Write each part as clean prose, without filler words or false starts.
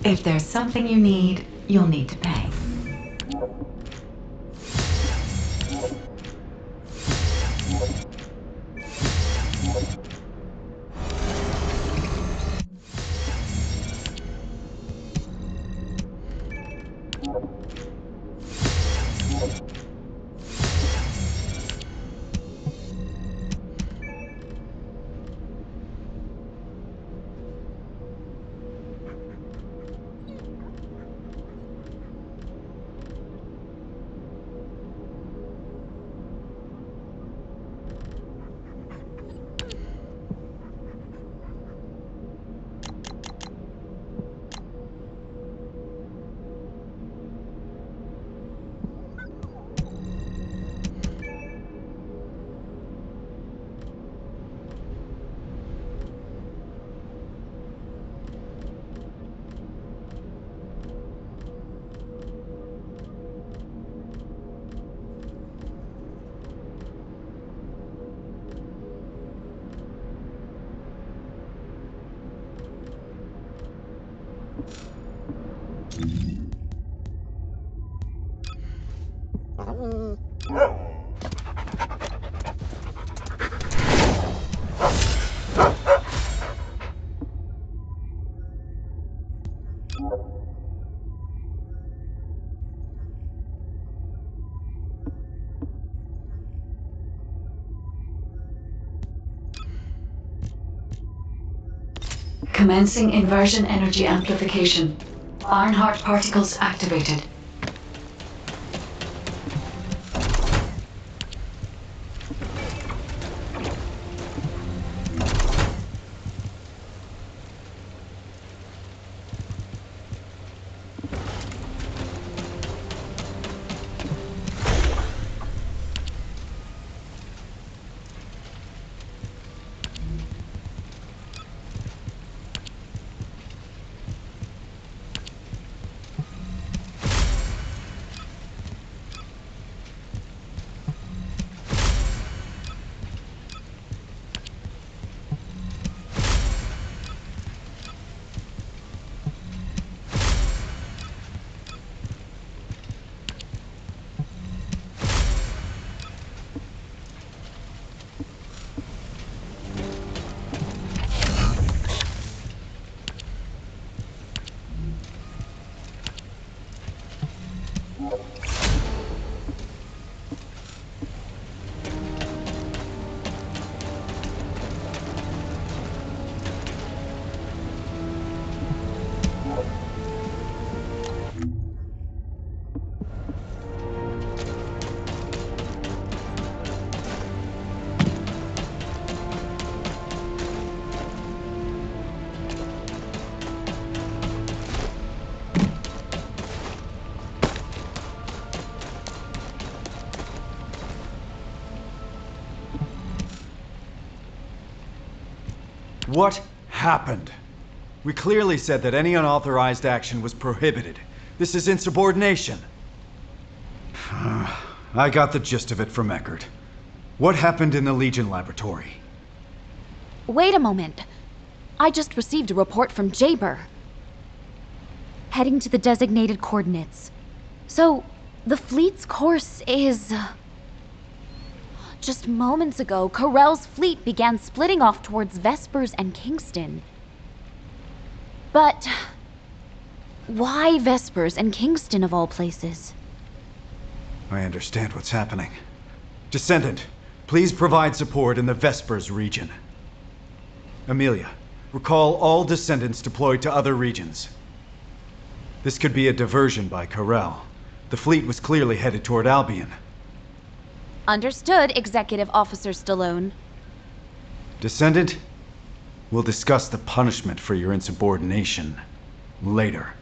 If there's something you need, you'll need to pay. Commencing inversion energy amplification. Ironheart particles activated. What happened? We clearly said that any unauthorized action was prohibited. This is insubordination. I got the gist of it from Eckert. What happened in the Legion laboratory? Wait a moment. I just received a report from Jaber. Heading to the designated coordinates. So, the fleet's course is... Just moments ago, Karel's fleet began splitting off towards Vespers and Kingston. But... why Vespers and Kingston of all places? I understand what's happening. Descendant, please provide support in the Vespers region. Amelia, recall all Descendants deployed to other regions. This could be a diversion by Karel. The fleet was clearly headed toward Albion. Understood, Executive Officer Stallone. Descendant, we'll discuss the punishment for your insubordination later.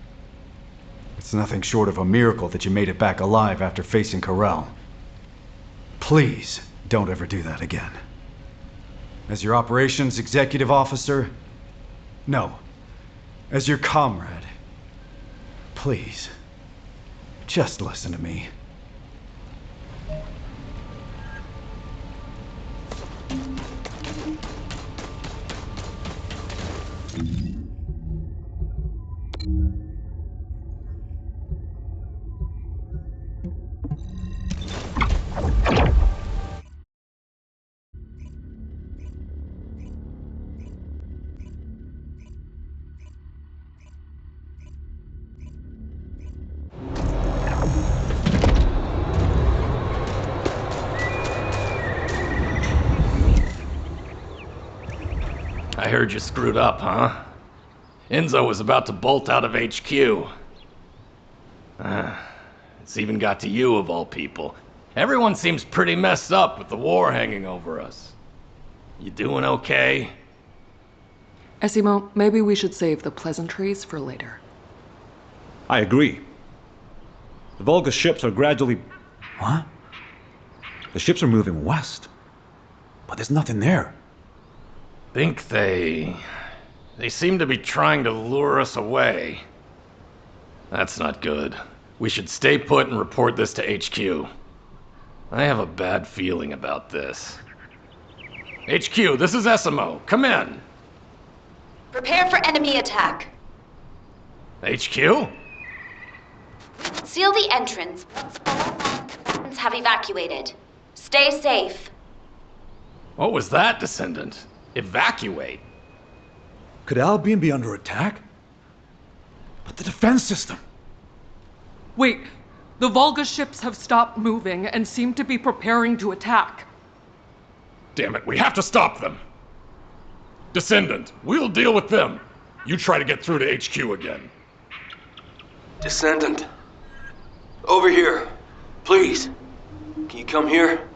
It's nothing short of a miracle that you made it back alive after facing Karel. Please, don't ever do that again. As your operations executive officer, no, as your comrade, please, just listen to me. I heard you screwed up, huh? Enzo was about to bolt out of HQ. It's even got to you, of all people. Everyone seems pretty messed up with the war hanging over us. You doing okay? Esimo, maybe we should save the pleasantries for later. I agree. The Vilgus ships are gradually... What? The ships are moving west. But there's nothing there. Think they seem to be trying to lure us away. That's not good. We should stay put and report this to HQ. I have a bad feeling about this. HQ, this is Esimo. Come in. Prepare for enemy attack. HQ? Seal the entrance once all non-combatants have evacuated. Stay safe. What was that, Descendant? Evacuate? Could Albion be under attack? But the defense system... Wait, the Vilgus ships have stopped moving and seem to be preparing to attack. Damn it, we have to stop them! Descendant, we'll deal with them. You try to get through to HQ again. Descendant. Over here. Please. Can you come here?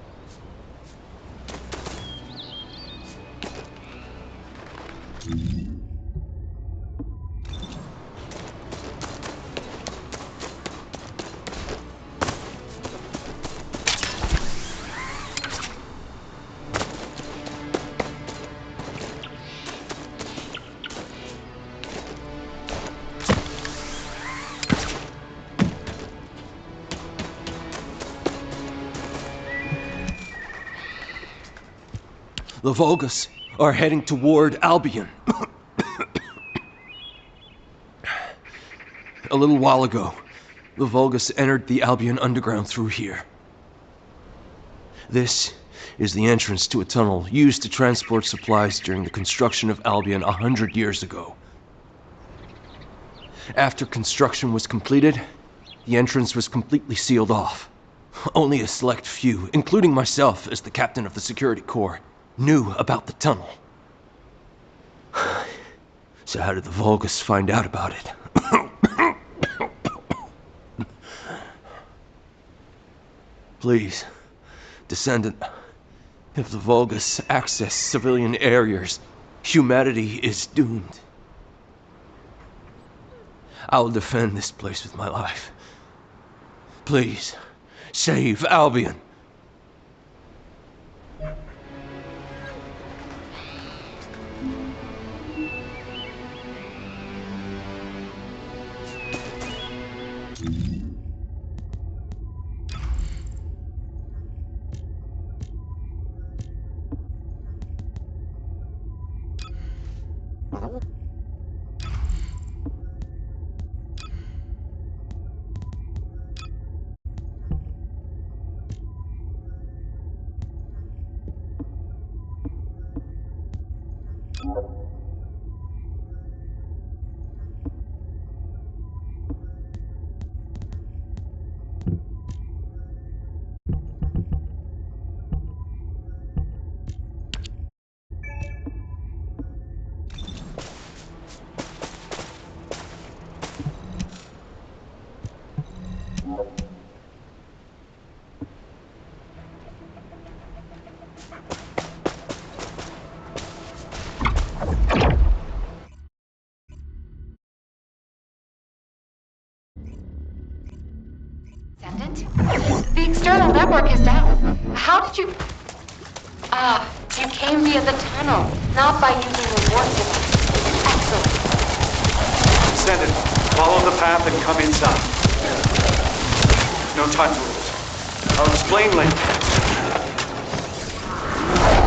The Vilgus are heading toward Albion. A little while ago, the Vilgus entered the Albion underground through here. This is the entrance to a tunnel used to transport supplies during the construction of Albion 100 years ago. After construction was completed, the entrance was completely sealed off. Only a select few, including myself as the captain of the security corps, knew about the tunnel. So how did the Vilgus find out about it? Please, Descendant, if the Vilgus access civilian areas, humanity is doomed. I will defend this place with my life. Please, save Albion. The external network is down. How did you... you came via the tunnel, not by using the warp device. Excellent. Descendant, follow the path and come inside. No time to lose. I'll explain later.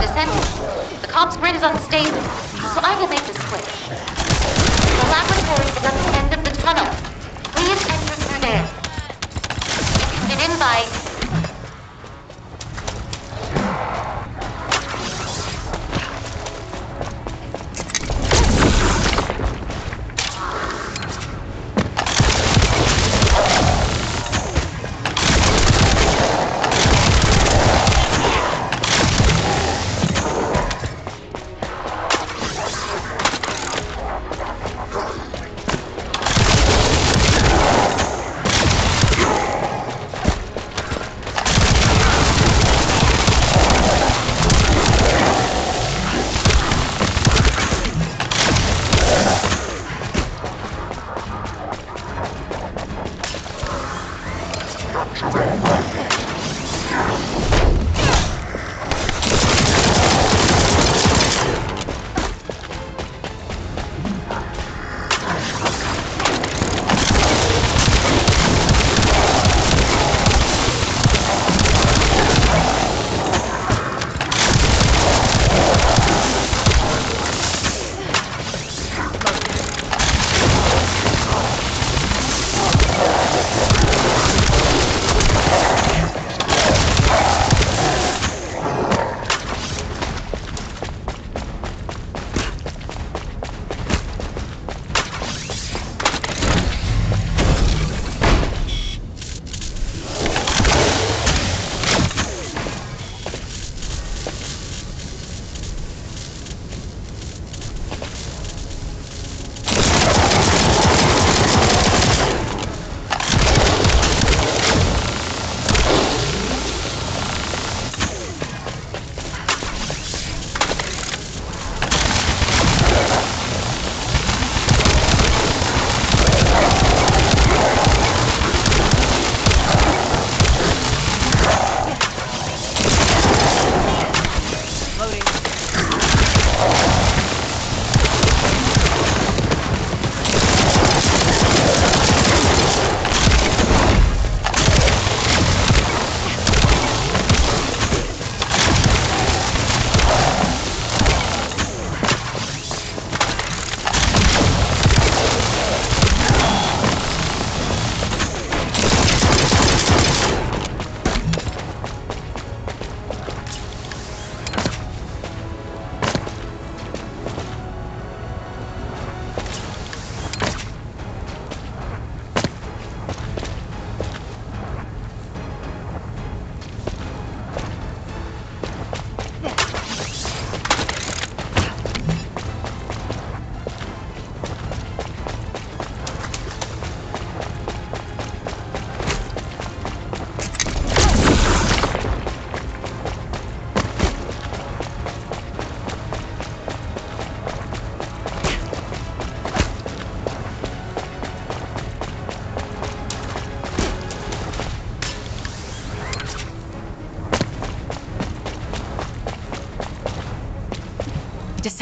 Descendant, the comms grid is unstable, so I will make the switch. The laboratory is at the end of the tunnel. Please enter through there. Get in by...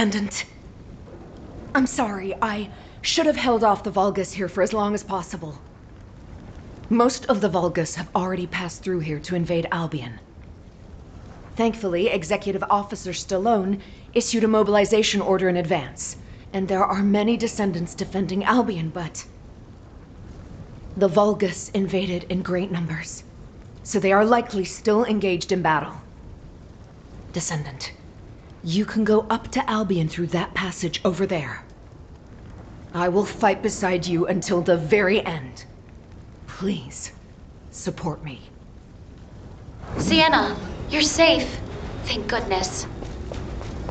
Descendant. I'm sorry, I should have held off the Vilgus here for as long as possible. Most of the Vilgus have already passed through here to invade Albion. Thankfully, Executive Officer Stallone issued a mobilization order in advance, and there are many descendants defending Albion, but the Vilgus invaded in great numbers, so they are likely still engaged in battle. Descendant, you can go up to Albion through that passage over there. I will fight beside you until the very end. Please, support me. Sienna, you're safe. Thank goodness.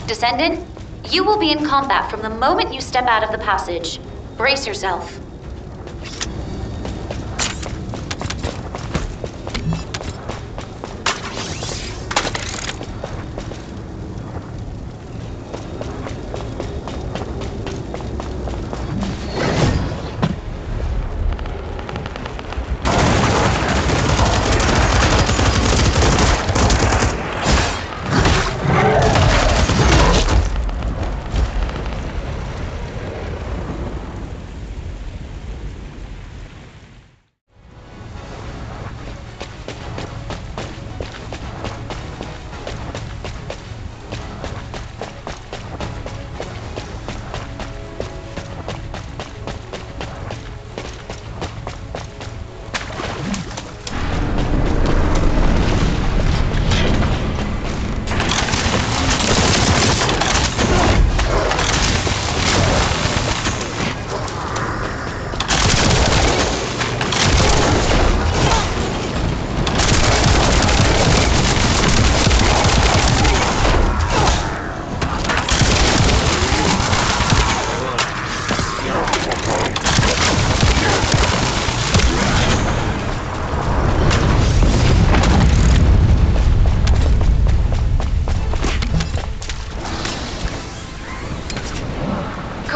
Descendant, you will be in combat from the moment you step out of the passage. Brace yourself.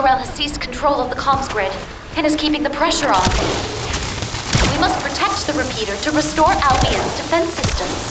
Karel has seized control of the comms grid and is keeping the pressure on. We must protect the repeater to restore Albion's defense systems.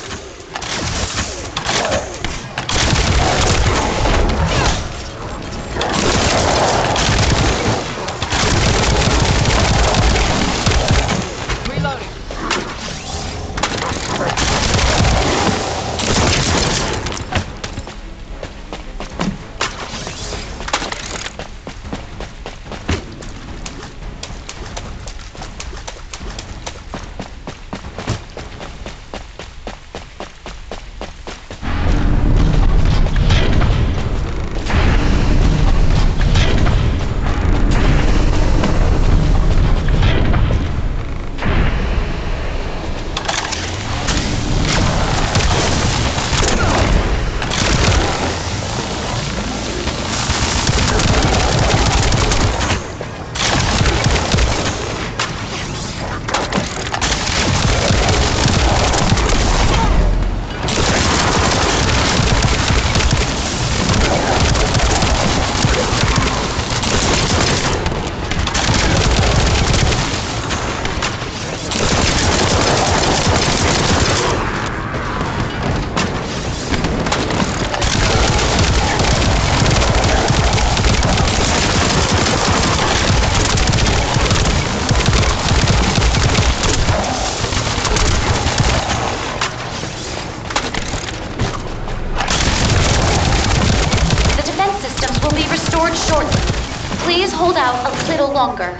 Please hold out a little longer.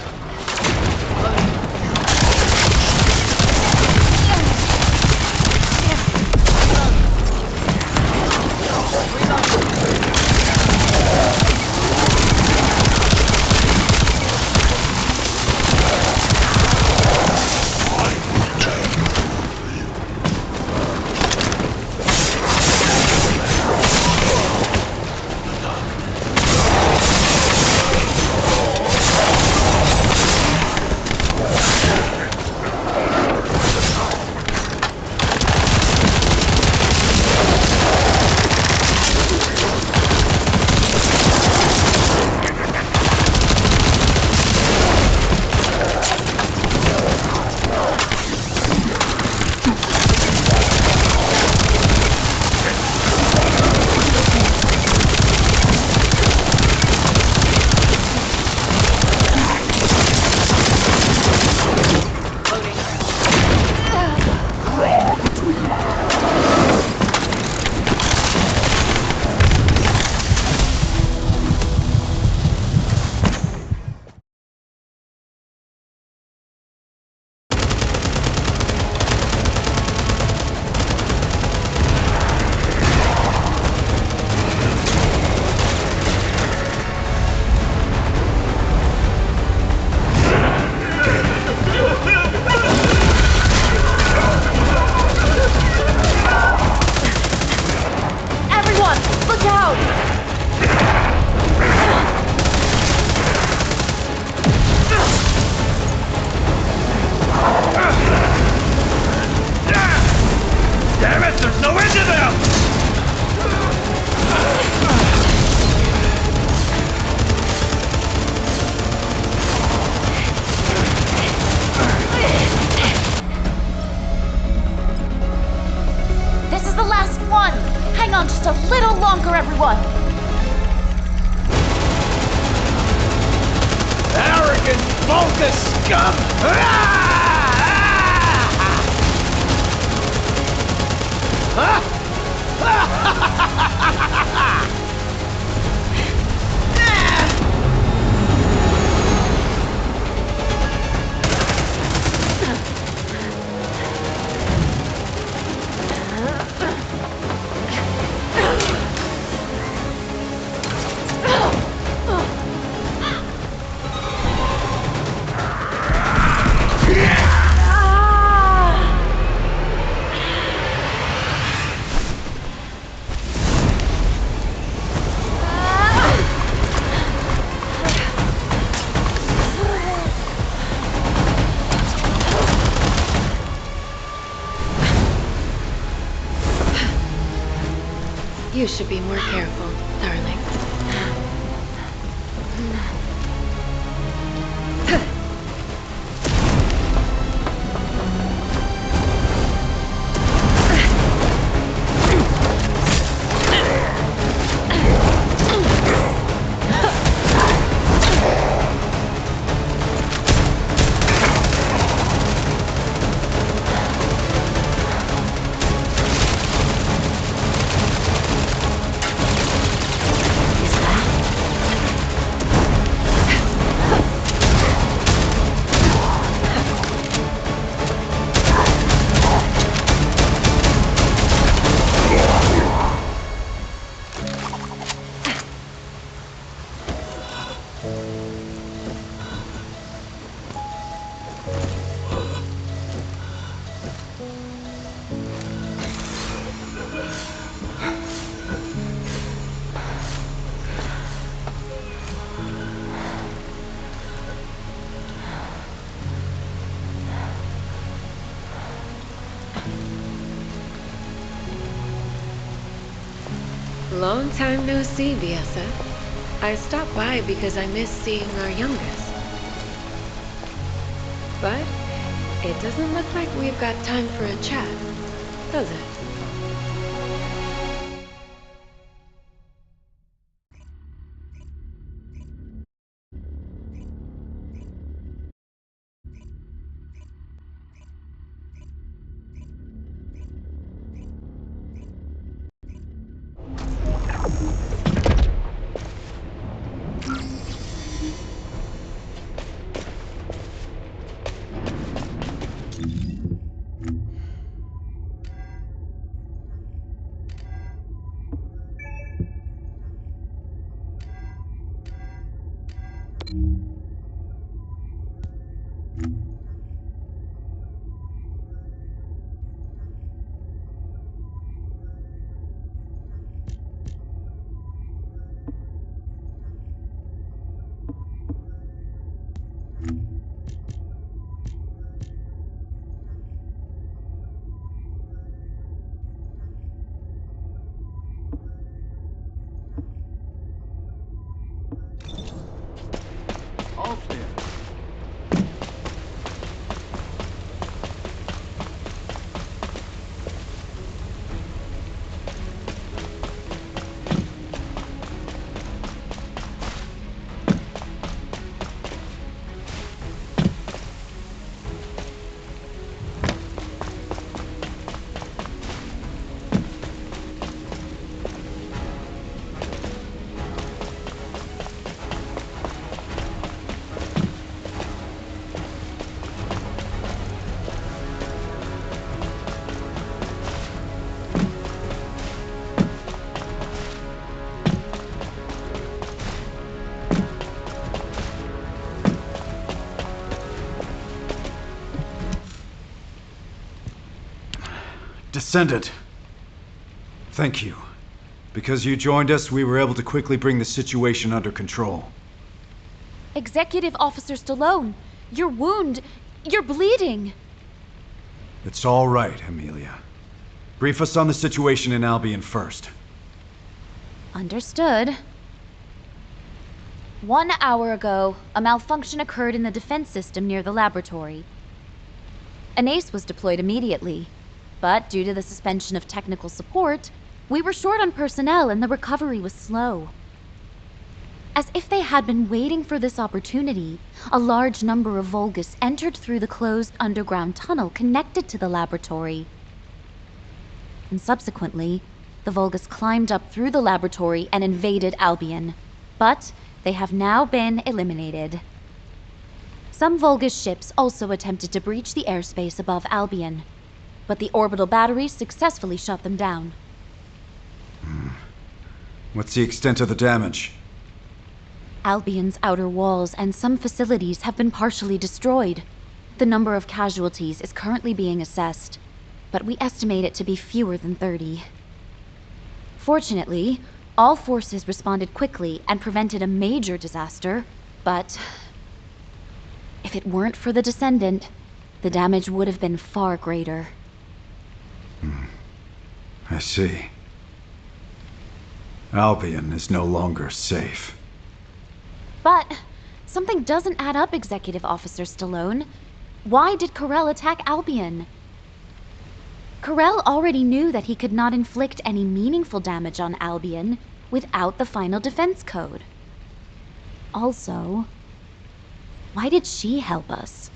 You should be more careful, darling. Long time no see, BSF. I stopped by because I miss seeing our youngest. But it doesn't look like we've got time for a chat, does it? All clear. Descendant, thank you. Because you joined us, we were able to quickly bring the situation under control. Executive Officer Stallone, your wound, you're bleeding. It's all right, Amelia. Brief us on the situation in Albion first. Understood. 1 hour ago, a malfunction occurred in the defense system near the laboratory. An ace was deployed immediately, but due to the suspension of technical support, we were short on personnel and the recovery was slow. As if they had been waiting for this opportunity, a large number of Vilgus entered through the closed underground tunnel connected to the laboratory. And subsequently, the Vilgus climbed up through the laboratory and invaded Albion, but they have now been eliminated. Some Vilgus ships also attempted to breach the airspace above Albion, but the orbital batteries successfully shut them down. What's the extent of the damage? Albion's outer walls and some facilities have been partially destroyed. The number of casualties is currently being assessed, but we estimate it to be fewer than 30. Fortunately, all forces responded quickly and prevented a major disaster, but if it weren't for the Descendant, the damage would have been far greater. I see. Albion is no longer safe. But something doesn't add up, Executive Officer Stallone. Why did Karel attack Albion? Karel already knew that he could not inflict any meaningful damage on Albion without the final defense code. Also, why did she help us?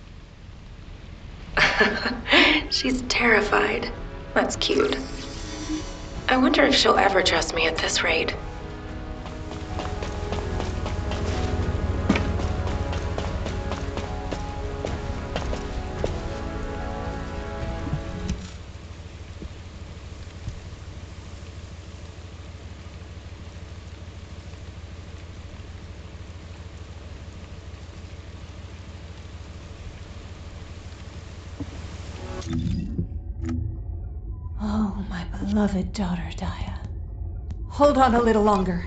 She's terrified. That's cute. I wonder if she'll ever trust me at this rate. Oh, my beloved daughter, Daya. Hold on a little longer.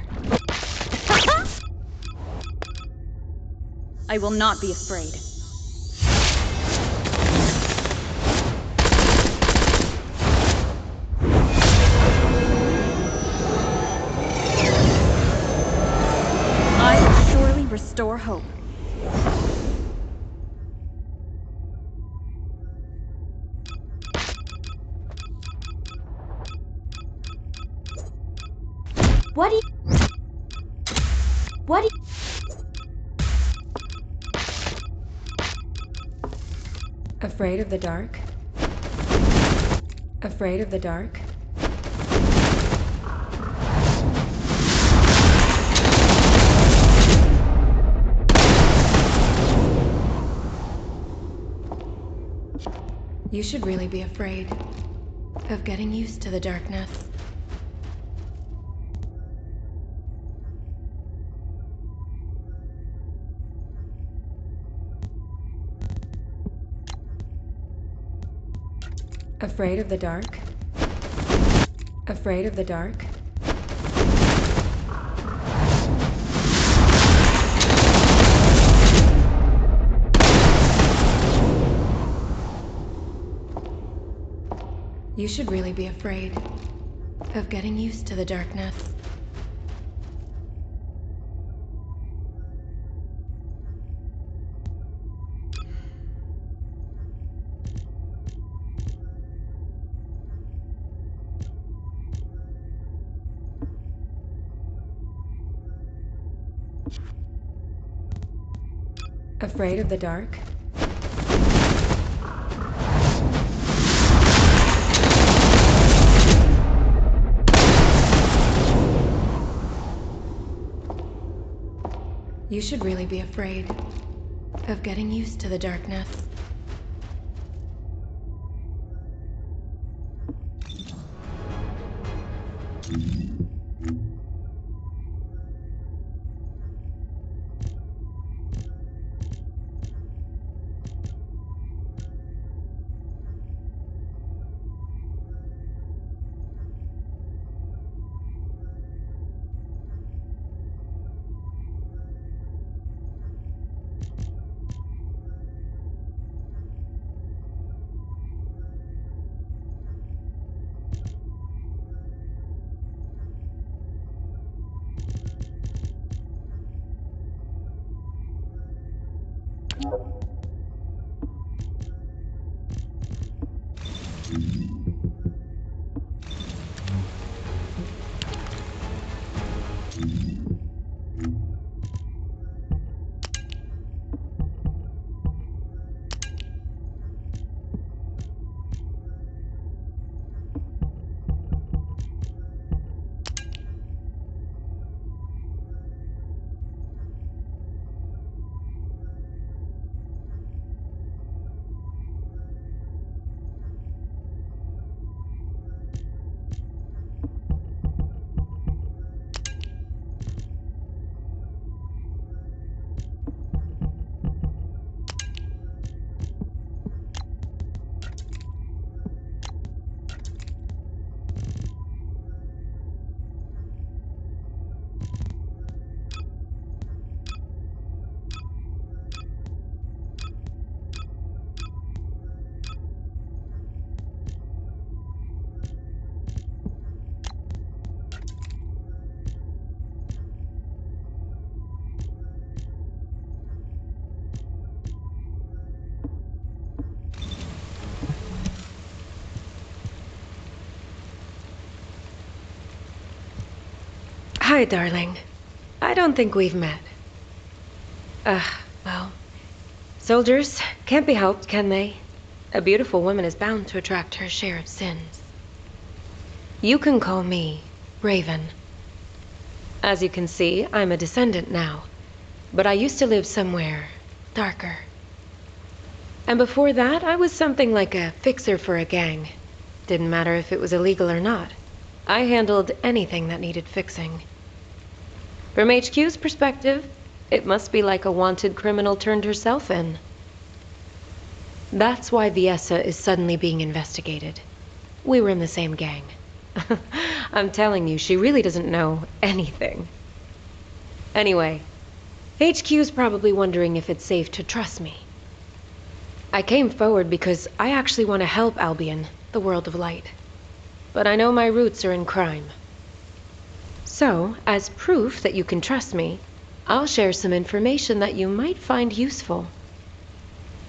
I will not be afraid. I will surely restore hope. What do you... Afraid of the dark? Afraid of the dark? You should really be afraid of getting used to the darkness. Afraid of the dark? Afraid of the dark? You should really be afraid of getting used to the darkness. Afraid of the dark? You should really be afraid of getting used to the darkness. Hi, darling. I don't think we've met. Well, soldiers can't be helped, can they? A beautiful woman is bound to attract her share of sins. You can call me Raven. As you can see, I'm a descendant now, but I used to live somewhere darker. And before that, I was something like a fixer for a gang. Didn't matter if it was illegal or not. I handled anything that needed fixing. From HQ's perspective, it must be like a wanted criminal turned herself in. That's why Viessa is suddenly being investigated. We were in the same gang. I'm telling you, she really doesn't know anything. Anyway, HQ's probably wondering if it's safe to trust me. I came forward because I actually want to help Albion, the world of light. But I know my roots are in crime. So, as proof that you can trust me, I'll share some information that you might find useful.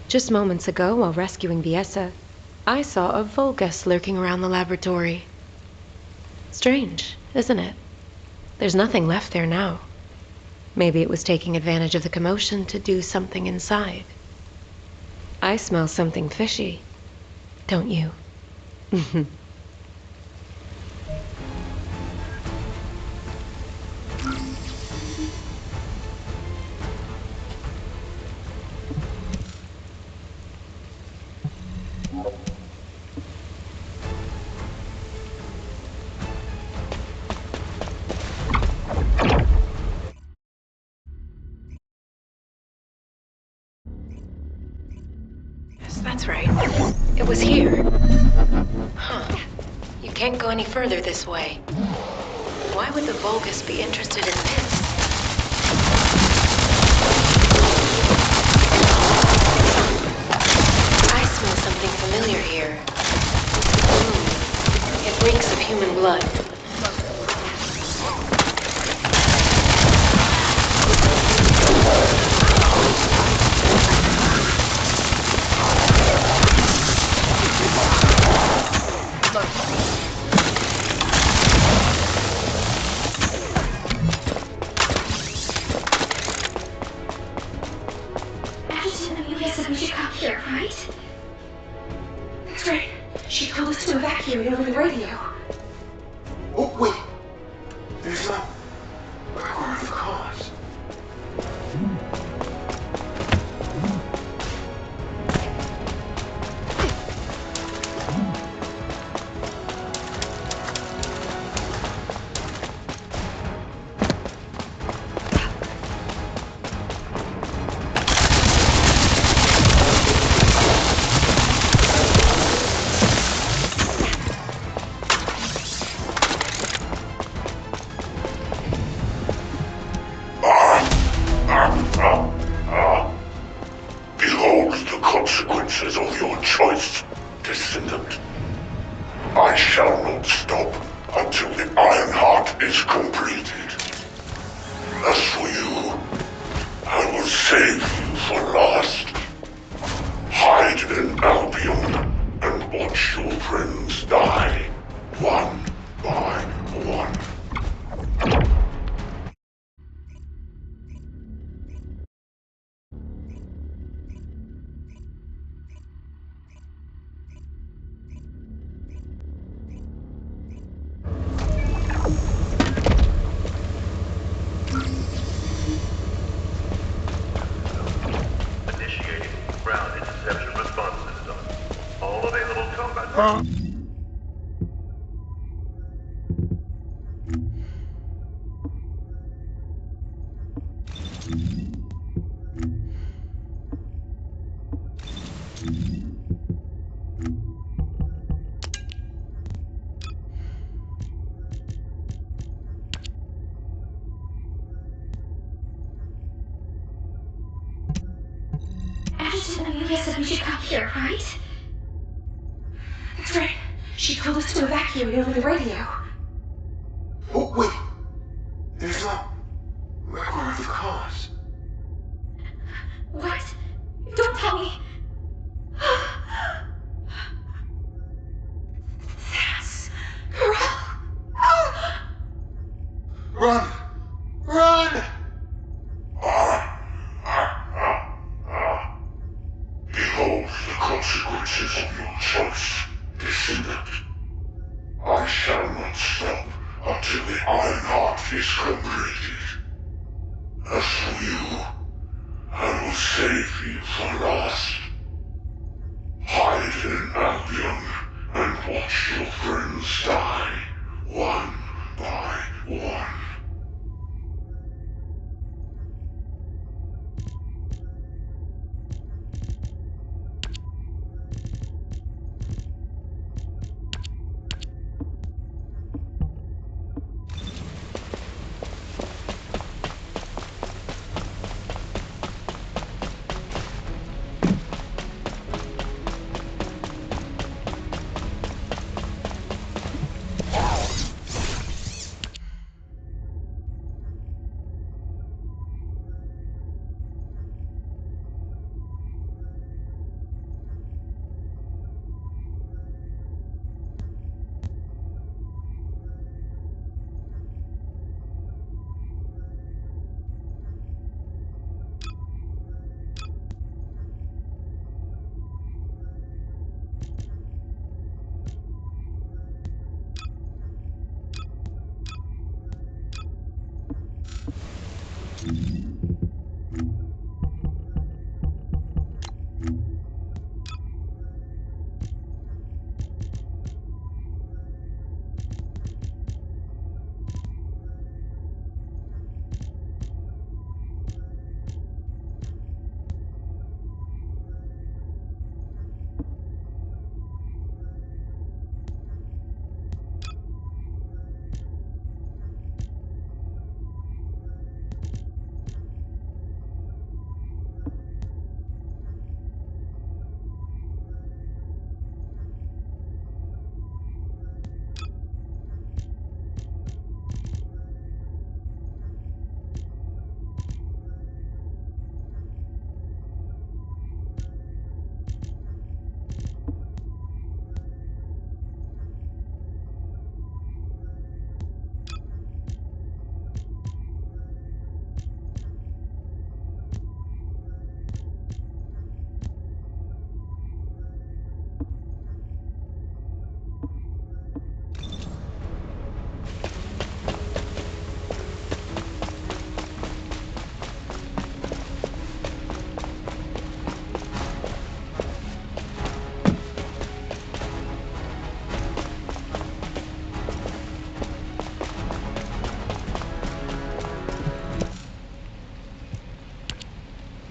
Just moments ago, while rescuing Viessa, I saw a Vilgus lurking around the laboratory. Strange, isn't it? There's nothing left there now. Maybe it was taking advantage of the commotion to do something inside. I smell something fishy, don't you? That's right. It was here. Huh. You can't go any further this way. Why would the Vilgus be interested in this? I smell something familiar here. It reeks of human blood. We should come here, right? That's right. She told us to evacuate over the radio. Oh, wait. There's no record of the cause. Behold the consequences of your choice, descendant. I shall not stop until the Iron Heart is completed. As for you, I will save you for last. Hide in Albion and watch your friends die, one by one. Initiating ground interception response system. All available combat. Amelia said we should come here, right? That's right. She told us to evacuate over the radio. Oh, wait. There's no record of the cause. What? Don't tell me. That's Karel. Run! consequences of your choice, descendant. I shall not stop until the Iron Heart is completed. As for you, I will save you for last. Hide in Albion and watch your friends die, one by one.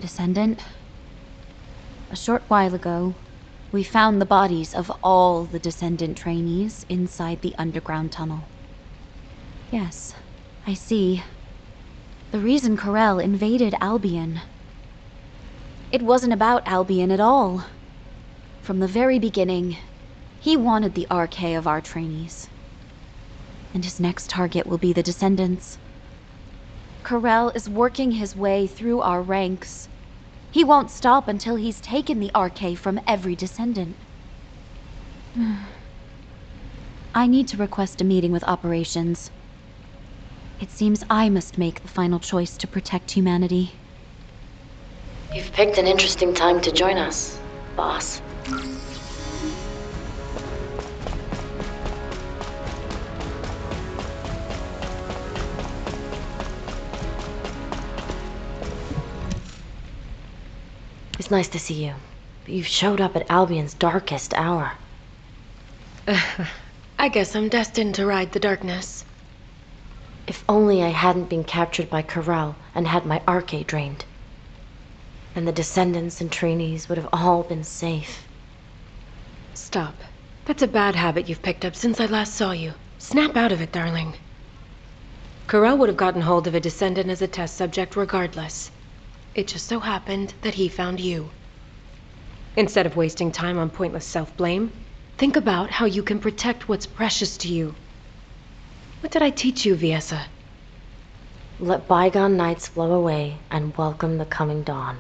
Descendant, a short while ago, we found the bodies of all the Descendant trainees inside the underground tunnel. Yes, I see. The reason Karel invaded Albion. It wasn't about Albion at all. From the very beginning, he wanted the RK of our trainees. And his next target will be the Descendants. Karel is working his way through our ranks. He won't stop until he's taken the RK from every Descendant. I need to request a meeting with operations. It seems I must make the final choice to protect humanity. You've picked an interesting time to join us, boss. It's nice to see you, but you've showed up at Albion's darkest hour. I guess I'm destined to ride the darkness. If only I hadn't been captured by Karel and had my RK drained. Then the Descendants and trainees would have all been safe. Stop. That's a bad habit you've picked up since I last saw you. Snap out of it, darling. Karel would have gotten hold of a Descendant as a test subject regardless. It just so happened that he found you. Instead of wasting time on pointless self-blame, think about how you can protect what's precious to you. What did I teach you, Viessa? Let bygone nights flow away and welcome the coming dawn.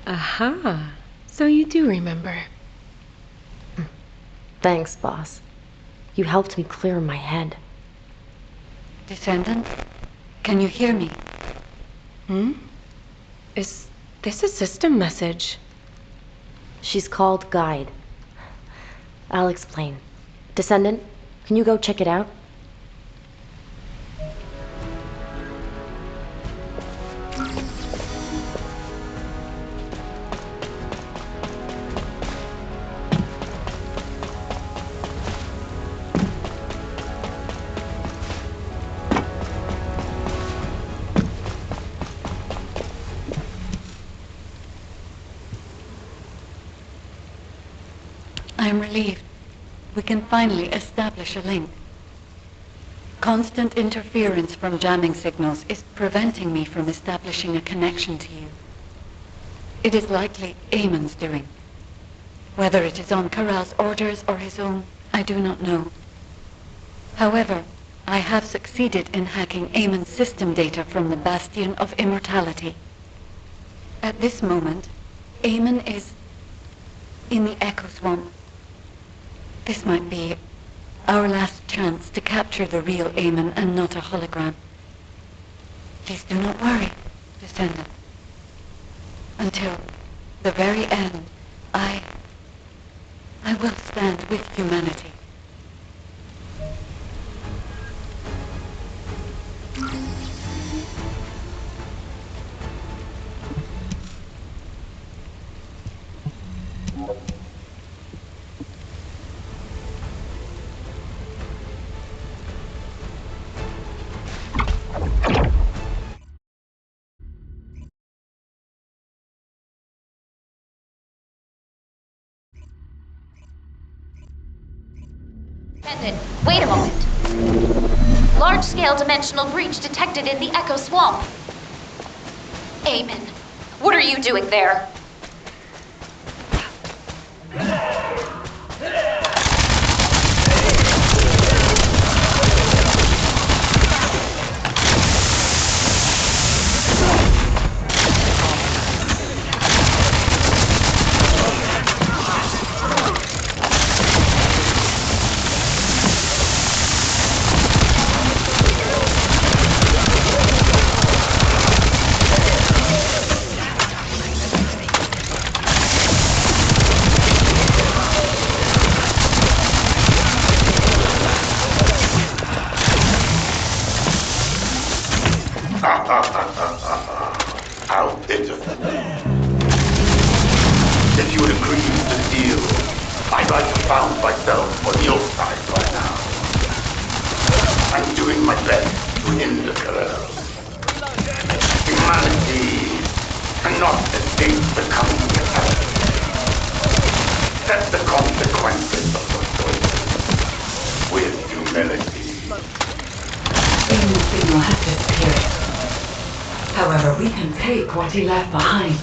Aha. So you do remember. Thanks, boss. You helped me clear my head. Descendant, can you hear me? Is this a system message? She's called Guide. I'll explain. Descendant, can you go check it out? I'm relieved. We can finally establish a link. Constant interference from jamming signals is preventing me from establishing a connection to you. It is likely Eamon's doing. Whether it is on Karel's orders or his own, I do not know. However, I have succeeded in hacking Eamon's system data from the Bastion of Immortality. At this moment, Eamon is in the Echo Swamp. This might be our last chance to capture the real Eamon and not a hologram. Please do not worry, Descendant. Until the very end, I will stand with humanity. Descendant, wait a moment. Large-scale dimensional breach detected in the Echo Swamp. Eamon, what are you doing there? How pitiful. If you had agreed to the deal, I might have found myself on your side by now. I'm doing my best to hinder Karel. Humanity cannot escape becoming catastrophe. Set the consequences of your choices with humility. Eamon's signal has disappeared. However, we can take what he left behind.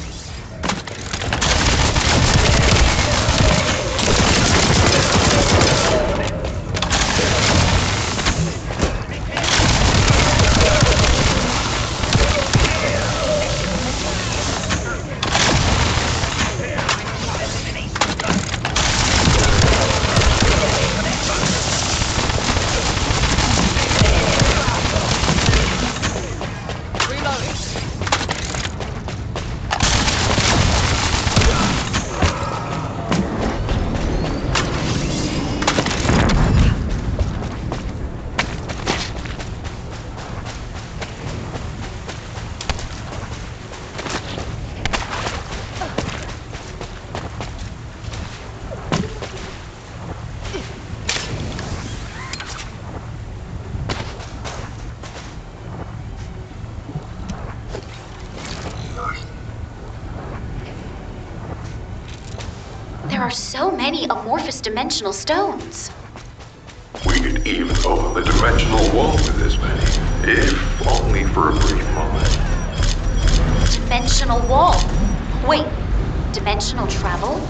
There are so many amorphous dimensional stones. We could even open the dimensional wall with this many, if only for a brief moment. Dimensional wall. Wait, dimensional travel?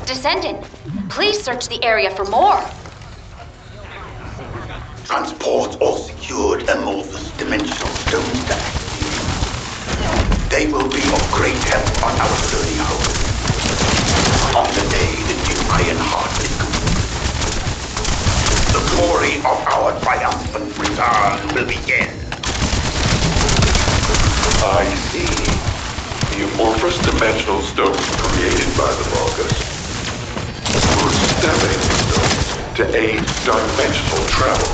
Descendant, please search the area for more. Transport or secured amorphous dimensional stones to activate. They will be of great help on our journey home. On the day the new Iron Heart is complete, the glory of our triumphant return will begin. I see. The amorphous dimensional stones create created by the Vulgus. We're stepping stones to aid dimensional travel.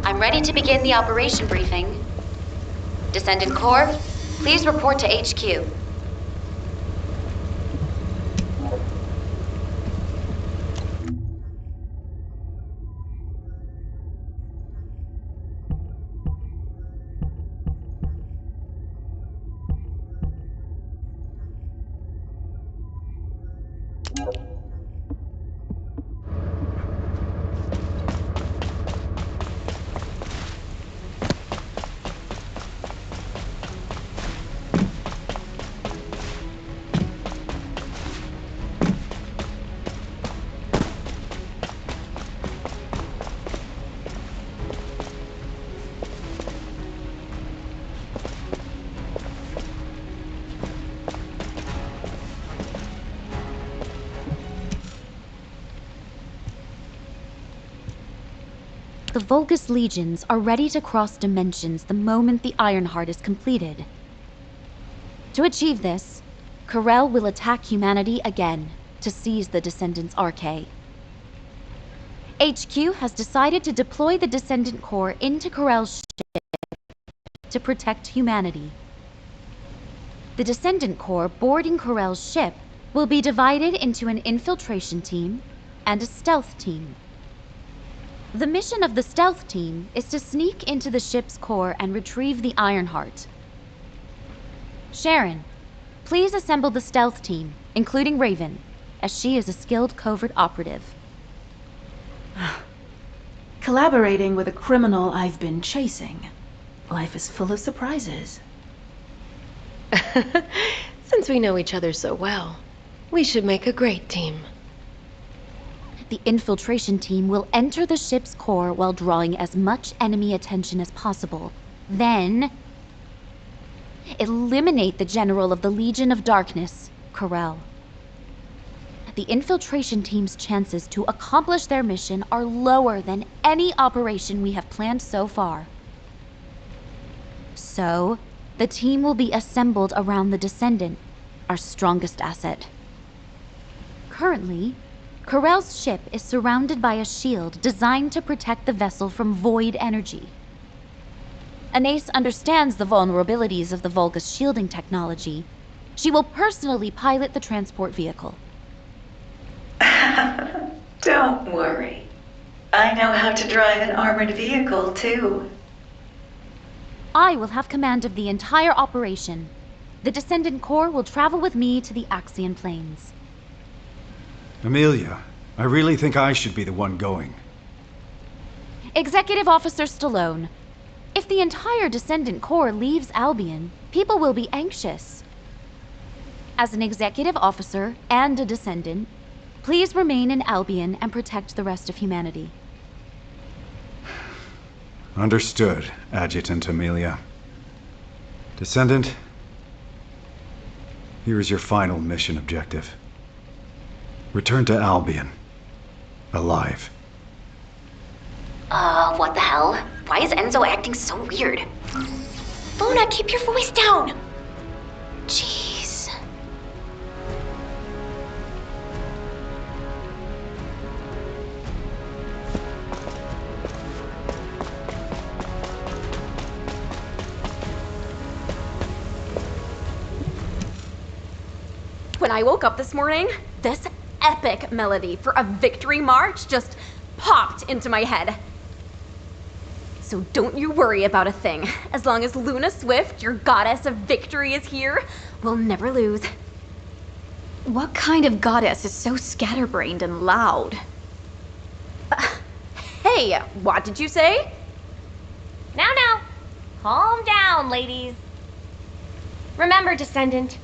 I'm ready to begin the operation briefing. Descendant Corps, please report to HQ. The Vulgus legions are ready to cross dimensions the moment the Ironheart is completed. To achieve this, Karel will attack humanity again to seize the Descendants' Arche. HQ has decided to deploy the Descendant Corps into Karel's ship to protect humanity. The Descendant Corps boarding Karel's ship will be divided into an infiltration team and a stealth team. The mission of the stealth team is to sneak into the ship's core and retrieve the Ironheart. Sharon, please assemble the stealth team, including Raven, as she is a skilled covert operative. Collaborating with a criminal I've been chasing. Life is full of surprises. Since we know each other so well, we should make a great team. The infiltration team will enter the ship's core while drawing as much enemy attention as possible. Then, eliminate the General of the Legion of Darkness, Karel. The infiltration team's chances to accomplish their mission are lower than any operation we have planned so far. So, the team will be assembled around the Descendant, our strongest asset. Currently, Karel's ship is surrounded by a shield designed to protect the vessel from void energy. Anais understands the vulnerabilities of the Vulgus shielding technology. She will personally pilot the transport vehicle. Don't worry. I know how to drive an armored vehicle, too. I will have command of the entire operation. The Descendant Corps will travel with me to the Axian Plains. Amelia, I really think I should be the one going. Executive Officer Stallone, if the entire Descendant Corps leaves Albion, people will be anxious. As an executive officer and a Descendant, please remain in Albion and protect the rest of humanity. Understood, Adjutant Amelia. Descendant, here is your final mission objective. Return to Albion. Alive. What the hell? Why is Enzo acting so weird? Luna, keep your voice down! Jeez. When I woke up this morning, this epic melody for a victory march just popped into my head. So don't you worry about a thing. As long as Luna Swift, your goddess of victory, is here, we'll never lose. What kind of goddess is so scatterbrained and loud? Hey, what did you say? Now, calm down, ladies. Remember, Descendant,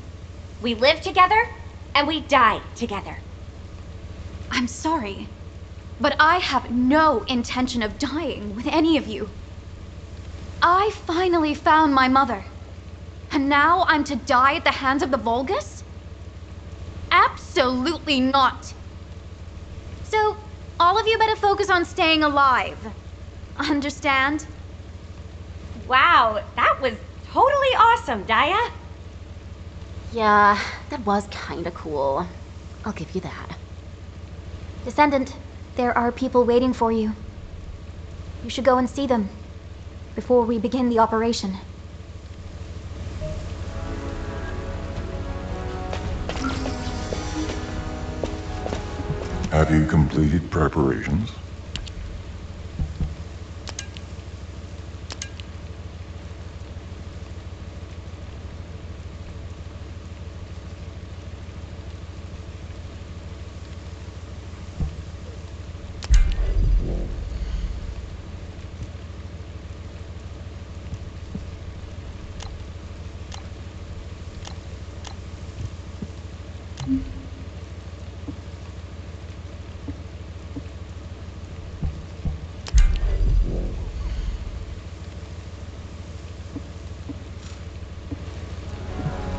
We live together, and we die together. I'm sorry, but I have no intention of dying with any of you. I finally found my mother. And now I'm to die at the hands of the Vilgus? Absolutely not. So, all of you better focus on staying alive. Understand? Wow, that was totally awesome, Daya. Yeah, that was kinda cool. I'll give you that. Descendant, there are people waiting for you. You should go and see them before we begin the operation. Have you completed preparations?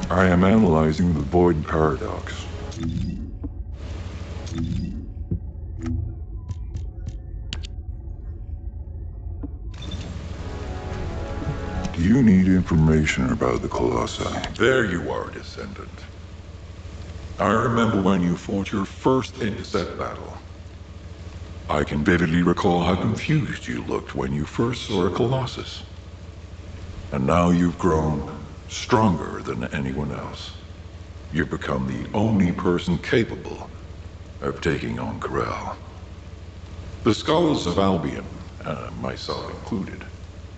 I am analyzing the void paradox. Do you need information about the Colossi? There you are, Descendant. I remember when you fought your first intercept battle. I can vividly recall how confused you looked when you first saw a Colossus. And now you've grown stronger than anyone else. You've become the only person capable of taking on Karel. The scholars of Albion, myself included,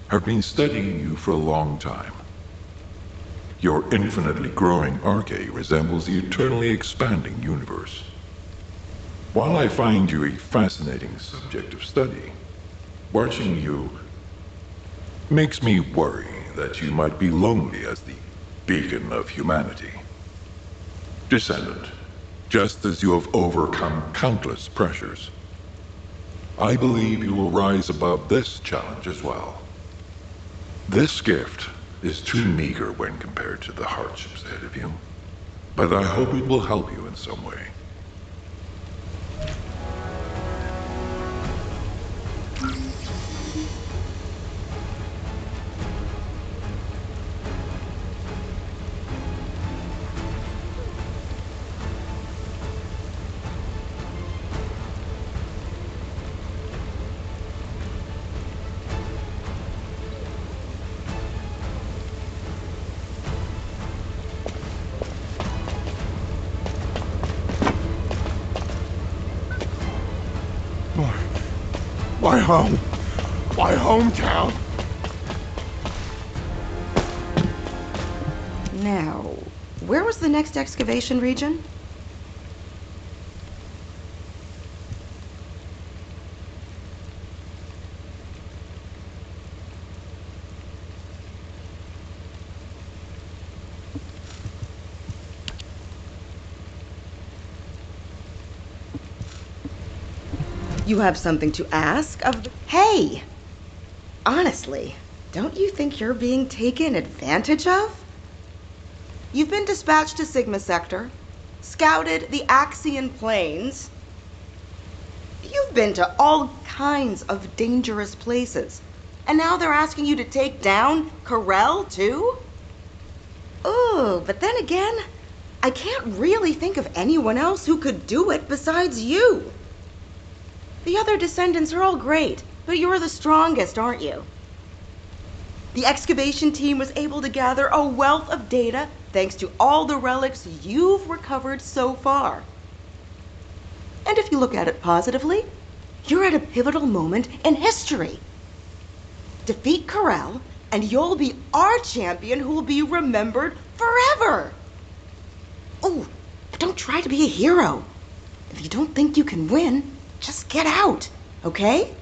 have been studying you for a long time. Your infinitely growing arche resembles the eternally expanding universe. While I find you a fascinating subject of study, watching you makes me worry that you might be lonely as the beacon of humanity. Descendant, just as you have overcome countless pressures, I believe you will rise above this challenge as well. This gift is too meager when compared to the hardships ahead of you, but I hope it will help you in some way. My home. My hometown. Now, where was the next excavation region? You have something to ask of the... Hey! Honestly, don't you think you're being taken advantage of? You've been dispatched to Sigma Sector, scouted the Axian Plains. You've been to all kinds of dangerous places. And now they're asking you to take down Karel, too? Ooh, but then again, I can't really think of anyone else who could do it besides you. The other descendants are all great, but you're the strongest, aren't you? The excavation team was able to gather a wealth of data thanks to all the relics you've recovered so far. And if you look at it positively, you're at a pivotal moment in history. Defeat Karel, and you'll be our champion who will be remembered forever. Oh, but don't try to be a hero. If you don't think you can win, just get out, okay?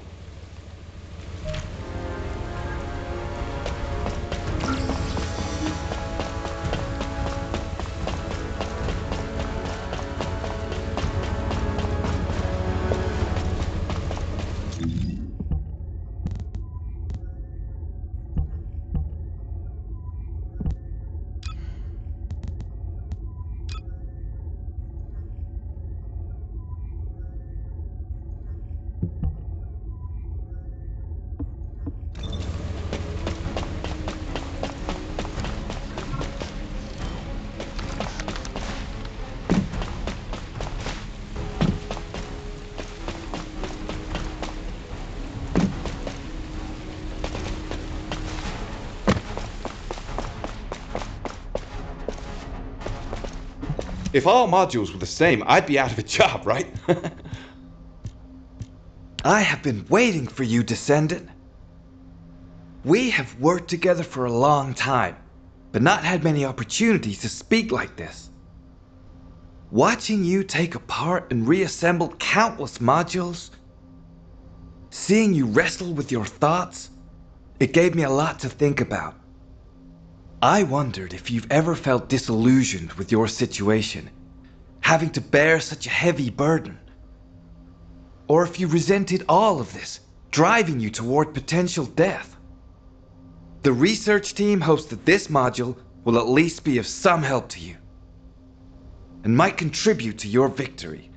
If all modules were the same, I'd be out of a job, right? I have been waiting for you, Descendant. We have worked together for a long time, but not had many opportunities to speak like this. Watching you take apart and reassemble countless modules, seeing you wrestle with your thoughts, it gave me a lot to think about. I wondered if you've ever felt disillusioned with your situation, having to bear such a heavy burden. Or if you resented all of this, driving you toward potential death. The research team hopes that this module will at least be of some help to you, and might contribute to your victory.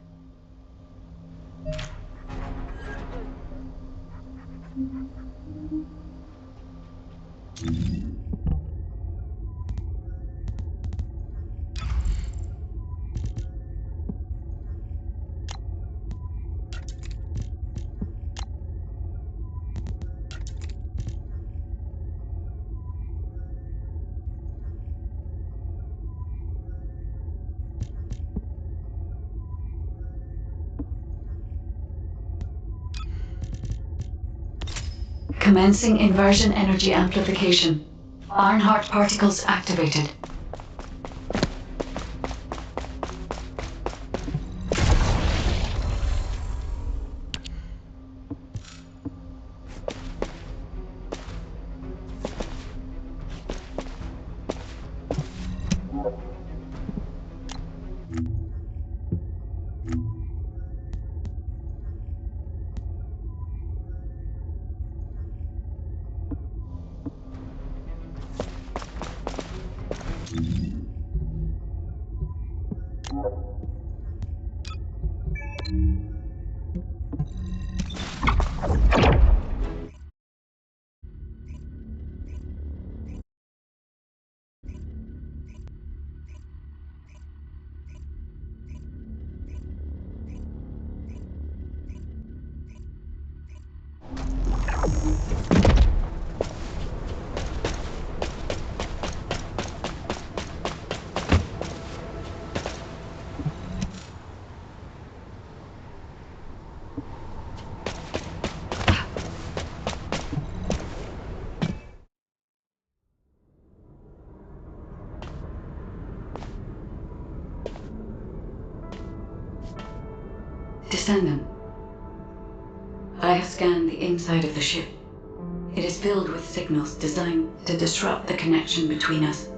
Commencing inversion energy amplification. Ironheart particles activated. Descendant. I have scanned the inside of the ship. It is filled with signals designed to disrupt the connection between us.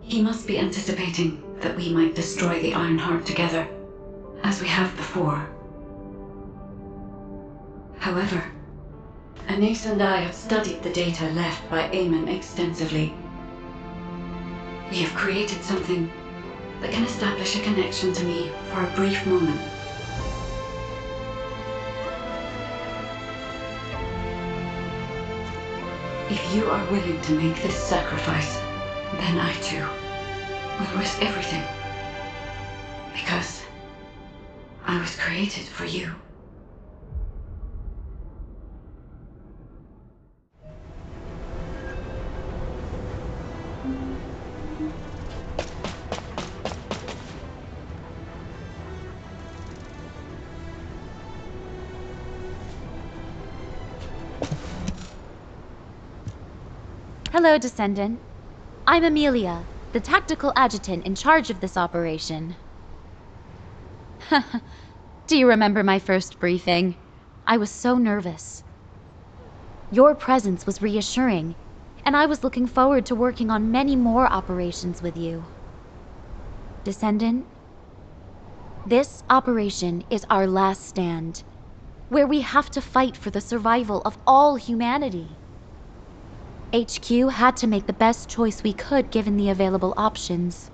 He must be anticipating that we might destroy the Ironheart together, as we have before. However, Anais and I have studied the data left by Eamon extensively. We have created something that can establish a connection to me for a brief moment. If you are willing to make this sacrifice, then I too will risk everything. Because I was created for you. Hello, Descendant. I'm Amelia, the tactical adjutant in charge of this operation. Do you remember my first briefing? I was so nervous. Your presence was reassuring, and I was looking forward to working on many more operations with you. Descendant, this operation is our last stand, where we have to fight for the survival of all humanity. HQ had to make the best choice we could given the available options.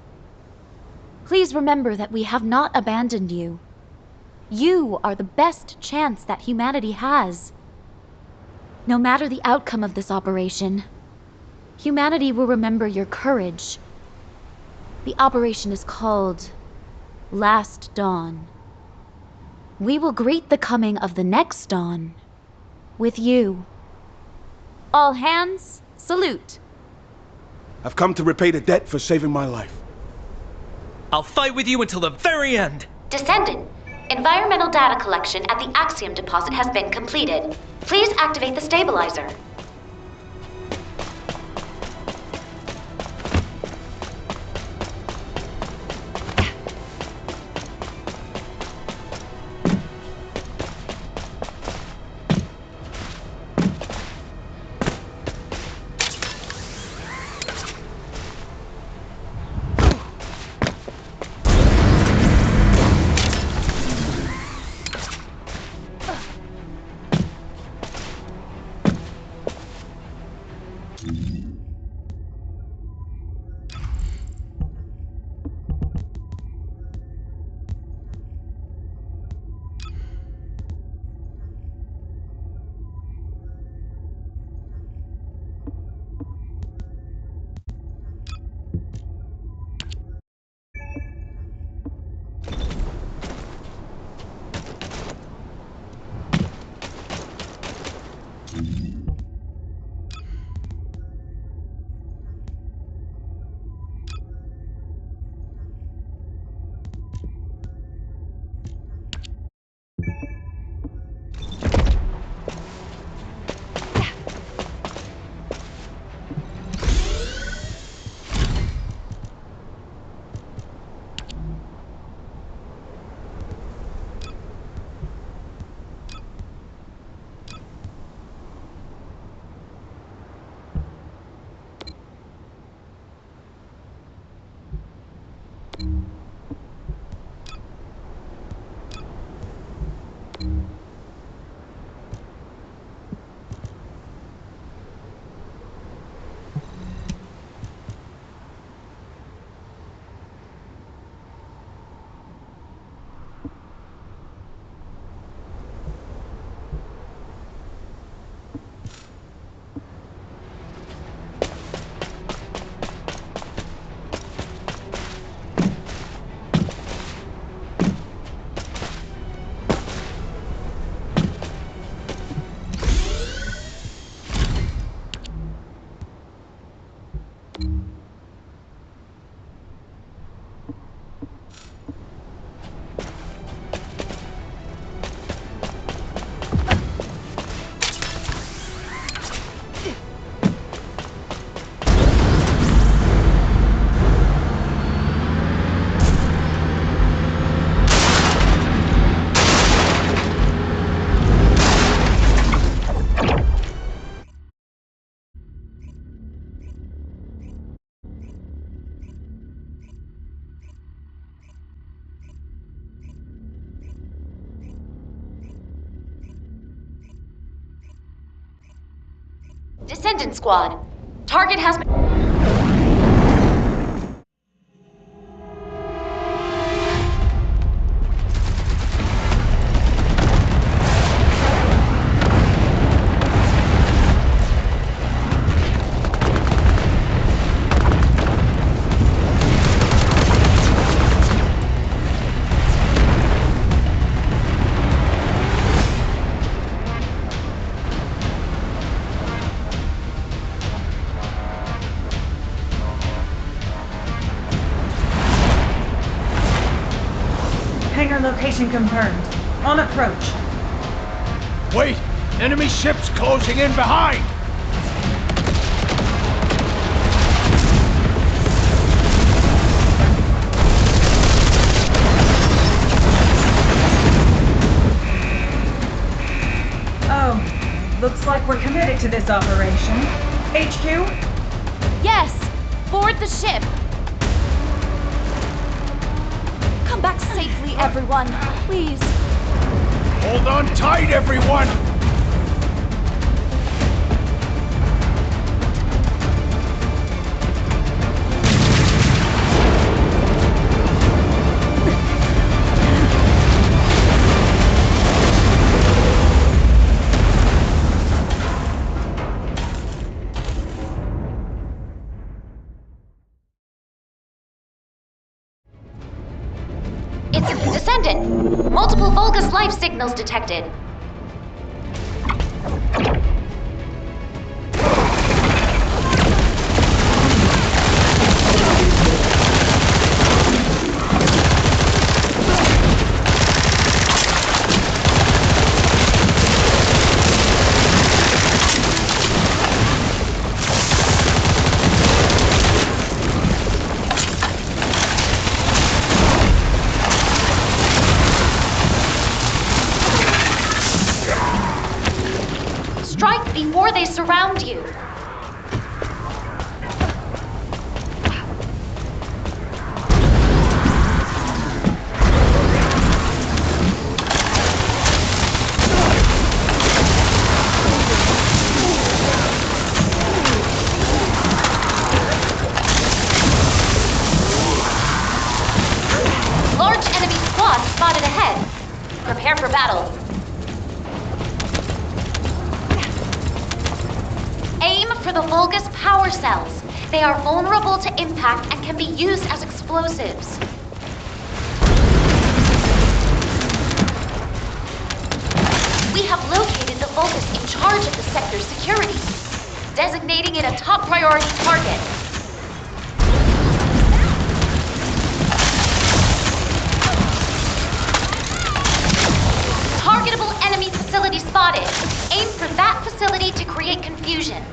Please remember that we have not abandoned you. You are the best chance that humanity has. No matter the outcome of this operation, humanity will remember your courage. The operation is called Last Dawn. We will greet the coming of the next dawn with you. All hands, salute. I've come to repay the debt for saving my life. I'll fight with you until the very end. Descendant, environmental data collection at the Axiom deposit has been completed. Please activate the stabilizer. Descendant Squad. Target has been... Hangar location confirmed. On approach. Wait! Enemy ships closing in behind! Oh, looks like we're committed to this operation. HQ? Yes! Board the ship! Come back safely, everyone. Please. Hold on tight, everyone! It's Descendant. Multiple Vilgus life signals detected. surround you. Large enemy squad spotted ahead. Prepare for battle. Aim for the Vilgus power cells. They are vulnerable to impact and can be used as explosives. We have located the Vilgus in charge of the sector's security, designating it a top priority target. Targetable enemy facility spotted. Aim for that facility to create confusion.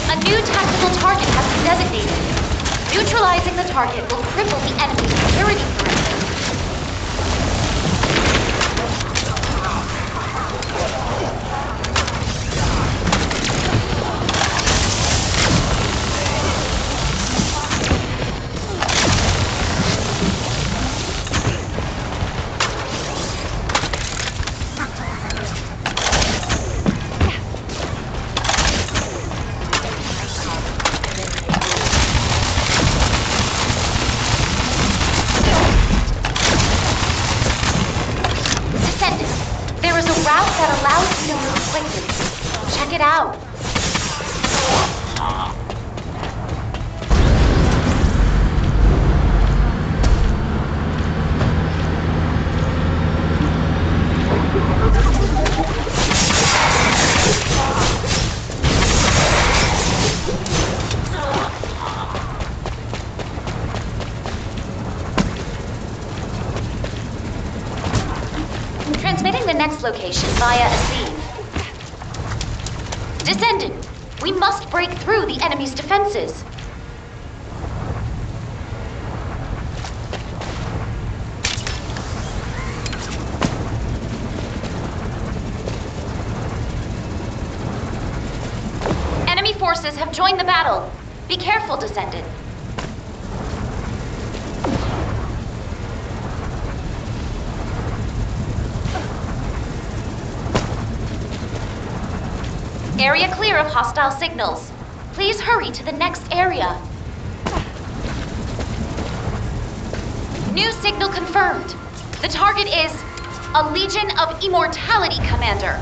A new tactical target has been designated. Neutralizing the target will cripple the enemy's security perimeter. That allows you to move quickly. Check it out. Transmitting the next location via a sieve. Descendant, we must break through the enemy's defenses. Enemy forces have joined the battle. Be careful, Descendant. Area clear of hostile signals. Please hurry to the next area. New signal confirmed. The target is a Legion of Immortality Commander.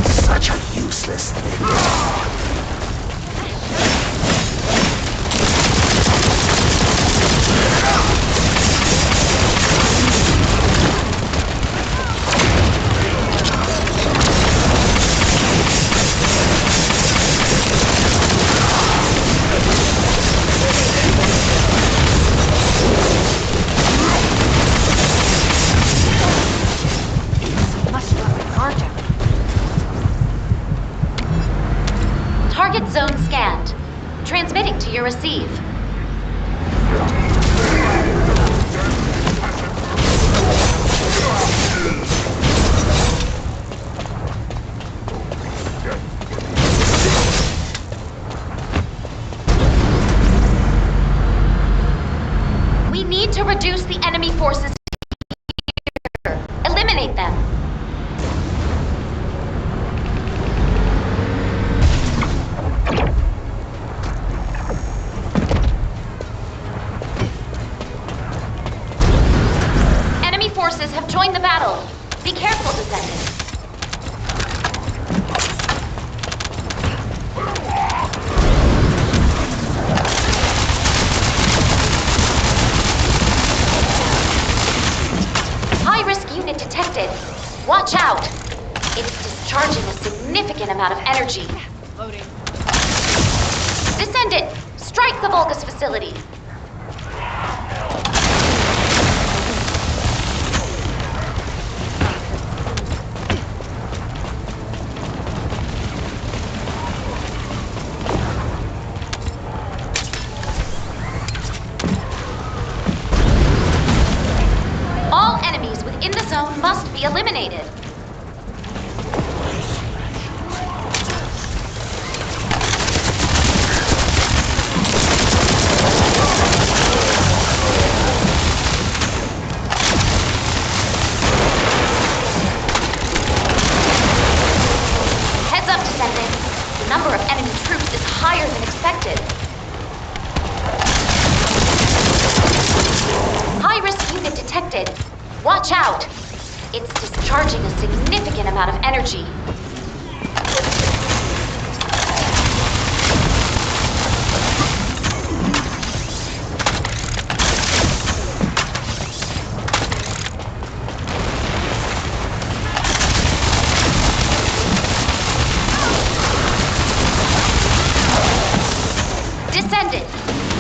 Such a useless thing. Target zone scanned. Transmitting to your receive. We need to reduce the enemy forces here. Eliminate them. Forces have joined the battle. Be careful, Descendant. High-risk unit detected. Watch out. It's discharging a significant amount of energy. Loading. Descendant, strike the Vilgus facility. Watch out! It's discharging a significant amount of energy.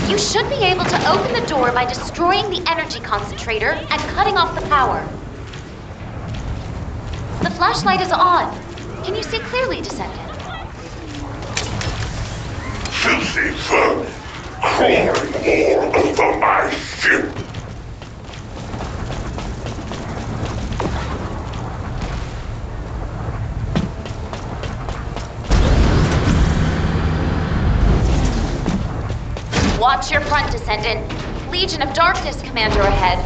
You should be able to open the door by destroying the energy concentrator and cutting off the power. The flashlight is on. Can you see clearly, Descendant? Filthy vermin crawling all over my ship. Watch your front, Descendant. Legion of Darkness Commander ahead.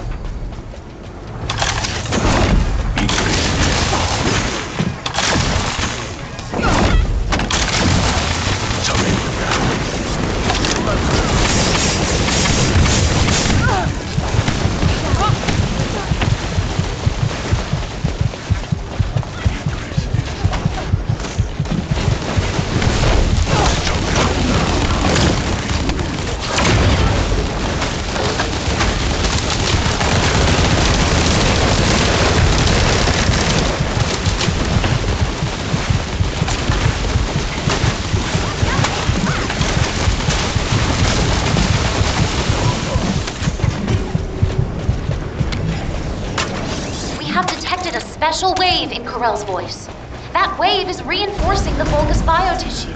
Special wave in Karel's voice. That wave is reinforcing the Vilgus biotissue.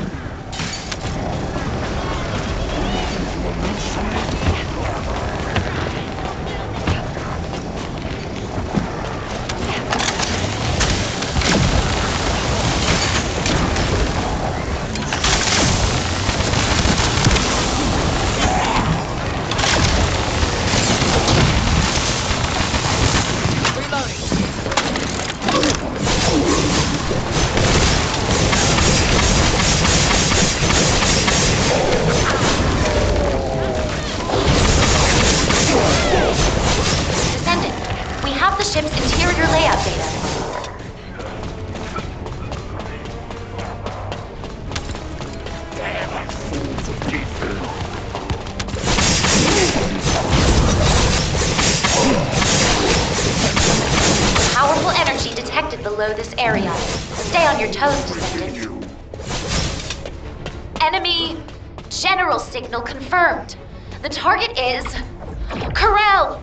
Below this area. Stay on your toes, Descendant. Enemy general signal confirmed. The target is Karel.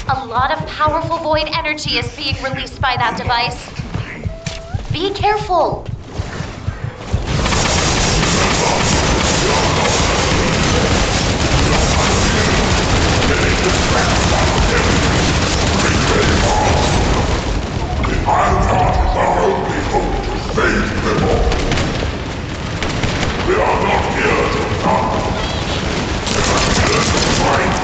A lot of powerful void energy is being released by that device. Be careful! We are not here to conquer. We are here to fight.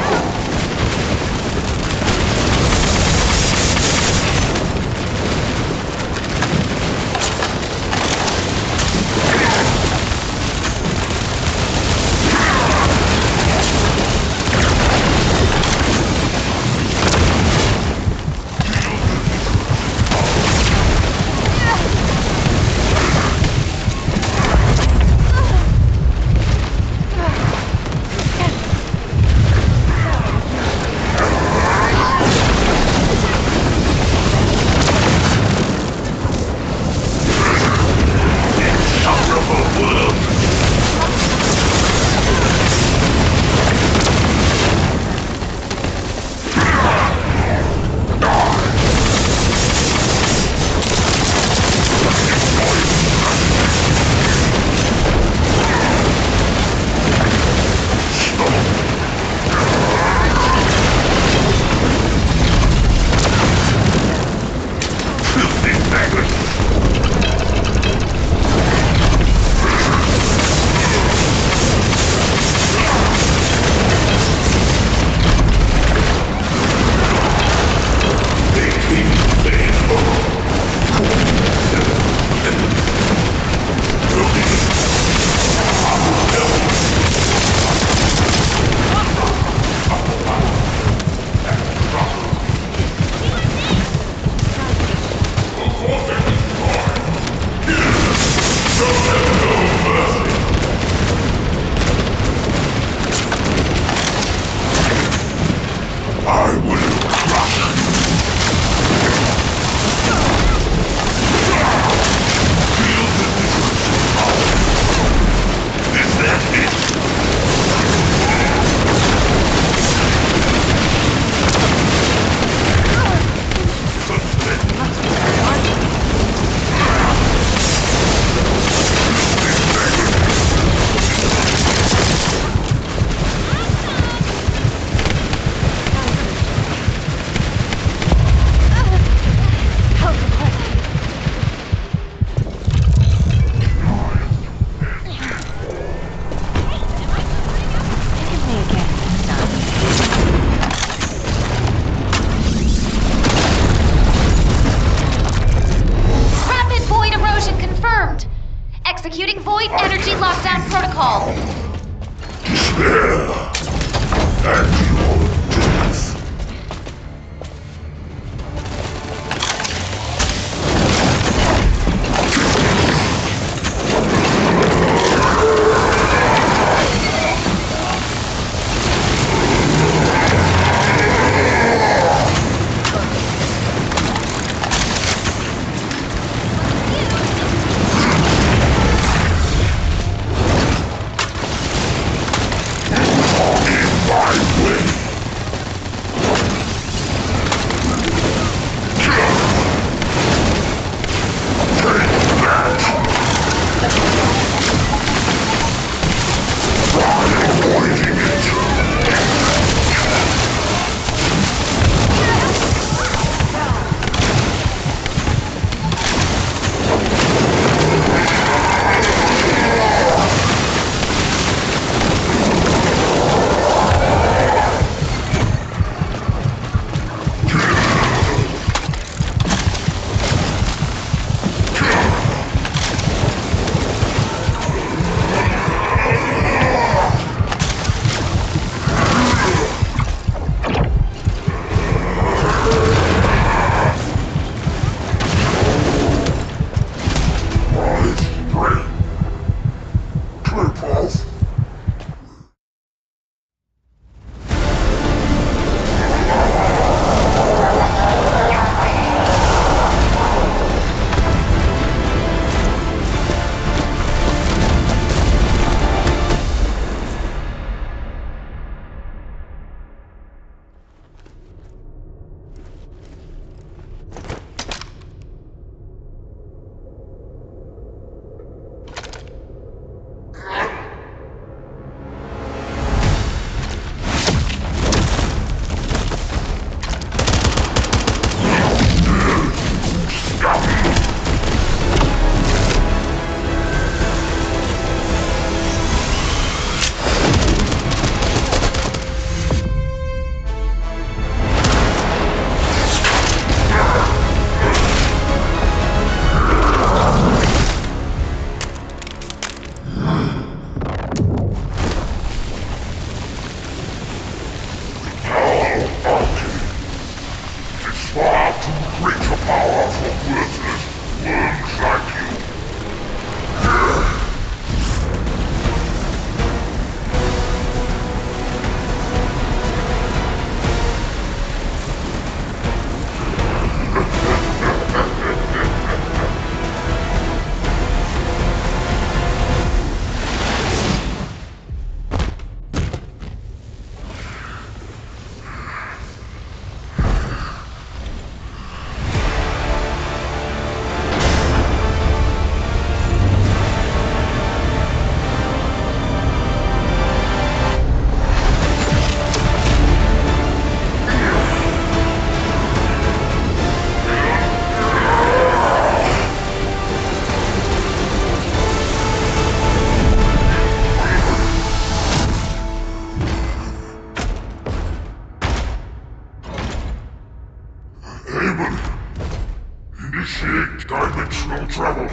Initiate dimensional travel.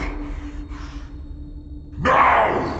Now!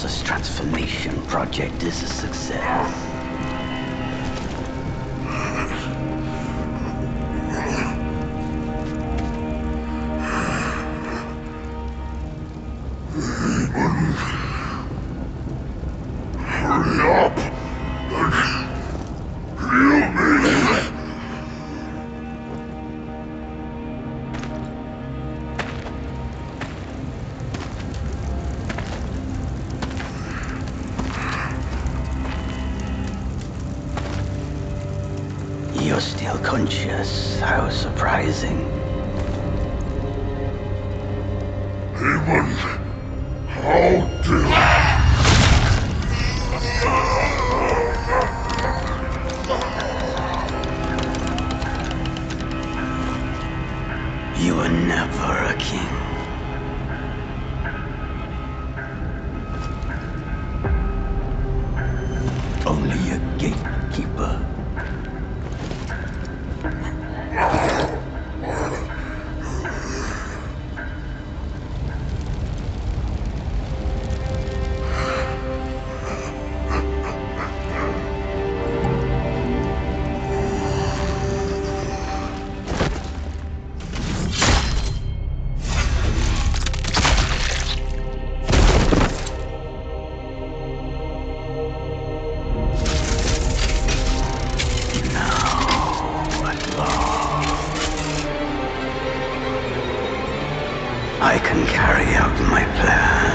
Colossus transformation project is a success. Hurry up and heal me! You're still conscious. How surprising. Demon, how dare You were never a king. Only a gatekeeper. I can carry out my plan.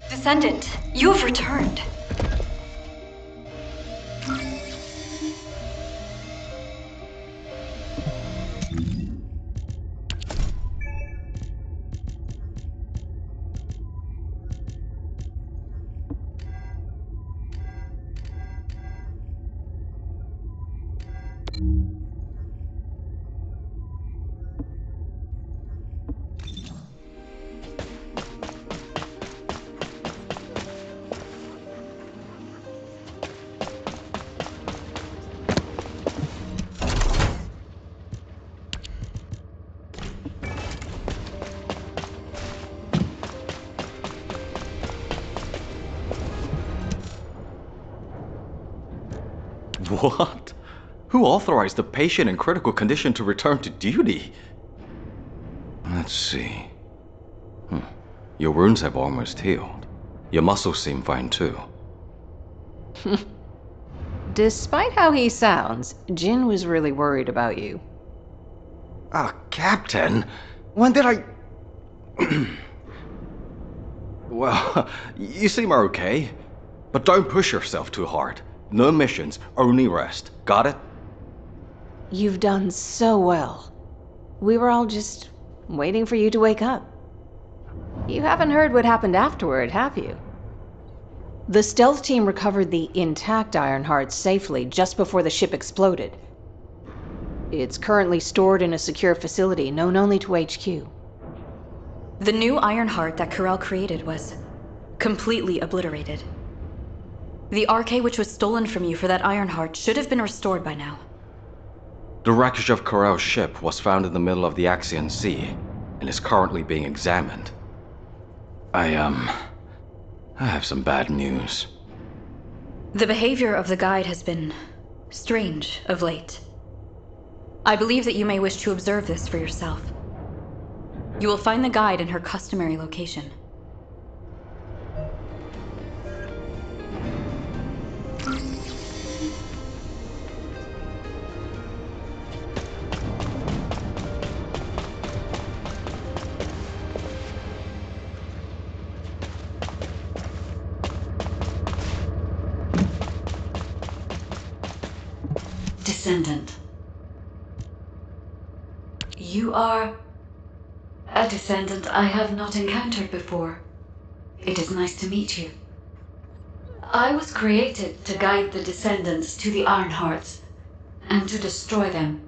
Descendant, you have returned. What? Who authorized a patient in critical condition to return to duty? Let's see. Your wounds have almost healed. Your muscles seem fine too. Despite how he sounds, Jin was really worried about you. Captain? When did I... Well, you seem okay. But don't push yourself too hard. No missions, only rest. Got it? You've done so well. We were all just waiting for you to wake up. You haven't heard what happened afterward, have you? The stealth team recovered the intact Ironheart safely just before the ship exploded. It's currently stored in a secure facility known only to HQ. The new Ironheart that Karel created was completely obliterated. The RK which was stolen from you for that Ironheart should have been restored by now. The wreckage of Karel's ship was found in the middle of the Axian Sea and is currently being examined. I have some bad news. The behavior of the guide has been strange of late. I believe that you may wish to observe this for yourself. You will find the guide in her customary location. Descendant. You are a descendant I have not encountered before. It is nice to meet you. I was created to guide the descendants to the Ironhearts and to destroy them.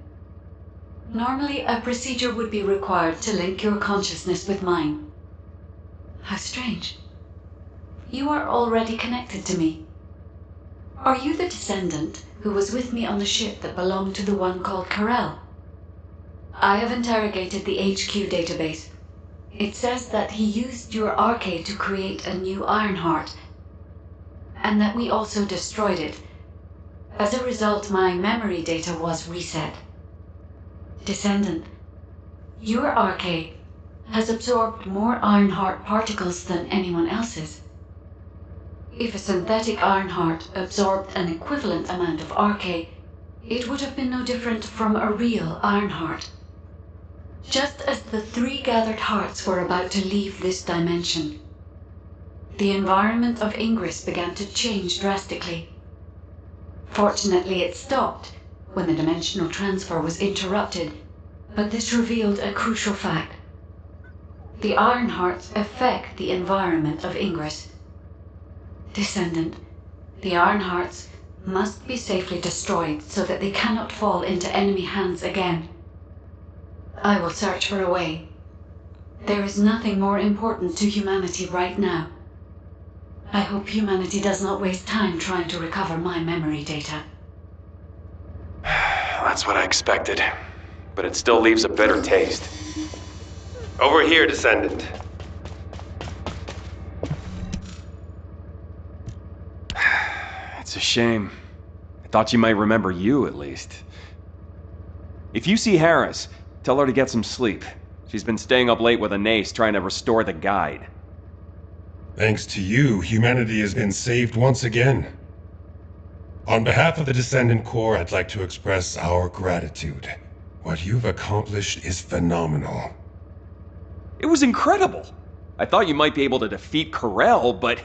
Normally, a procedure would be required to link your consciousness with mine. How strange. You are already connected to me. Are you the descendant who was with me on the ship that belonged to the one called Karel? I have interrogated the HQ database. It says that he used your arcade to create a new Ironheart, and that we also destroyed it. As a result, my memory data was reset. Descendant, your arcade has absorbed more Ironheart particles than anyone else's. If a synthetic Ironheart absorbed an equivalent amount of arcade, it would have been no different from a real Ironheart. Just as the 3 gathered hearts were about to leave this dimension, the environment of Ingress began to change drastically. Fortunately, it stopped when the dimensional transfer was interrupted, but this revealed a crucial fact. The Ironhearts affect the environment of Ingress. Descendant, the Ironhearts must be safely destroyed so that they cannot fall into enemy hands again. I will search for a way. There is nothing more important to humanity right now. I hope humanity does not waste time trying to recover my memory data. That's what I expected, but it still leaves a bitter taste. Over here, Descendant. It's a shame. I thought she might remember you, at least. If you see Harris, tell her to get some sleep. She's been staying up late with Anais trying to restore the guide. Thanks to you, humanity has been saved once again. On behalf of the Descendant Corps, I'd like to express our gratitude. What you've accomplished is phenomenal. It was incredible! I thought you might be able to defeat Karel, but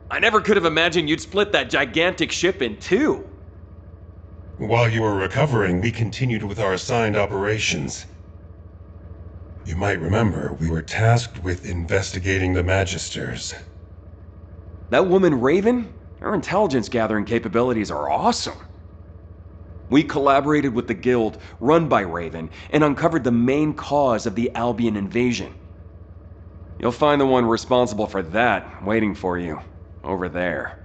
I never could have imagined you'd split that gigantic ship in 2. While you were recovering, we continued with our assigned operations. You might remember, we were tasked with investigating the Magisters. That woman Raven? Her intelligence gathering capabilities are awesome. We collaborated with the Guild, run by Raven, and uncovered the main cause of the Albion invasion. You'll find the one responsible for that waiting for you, over there.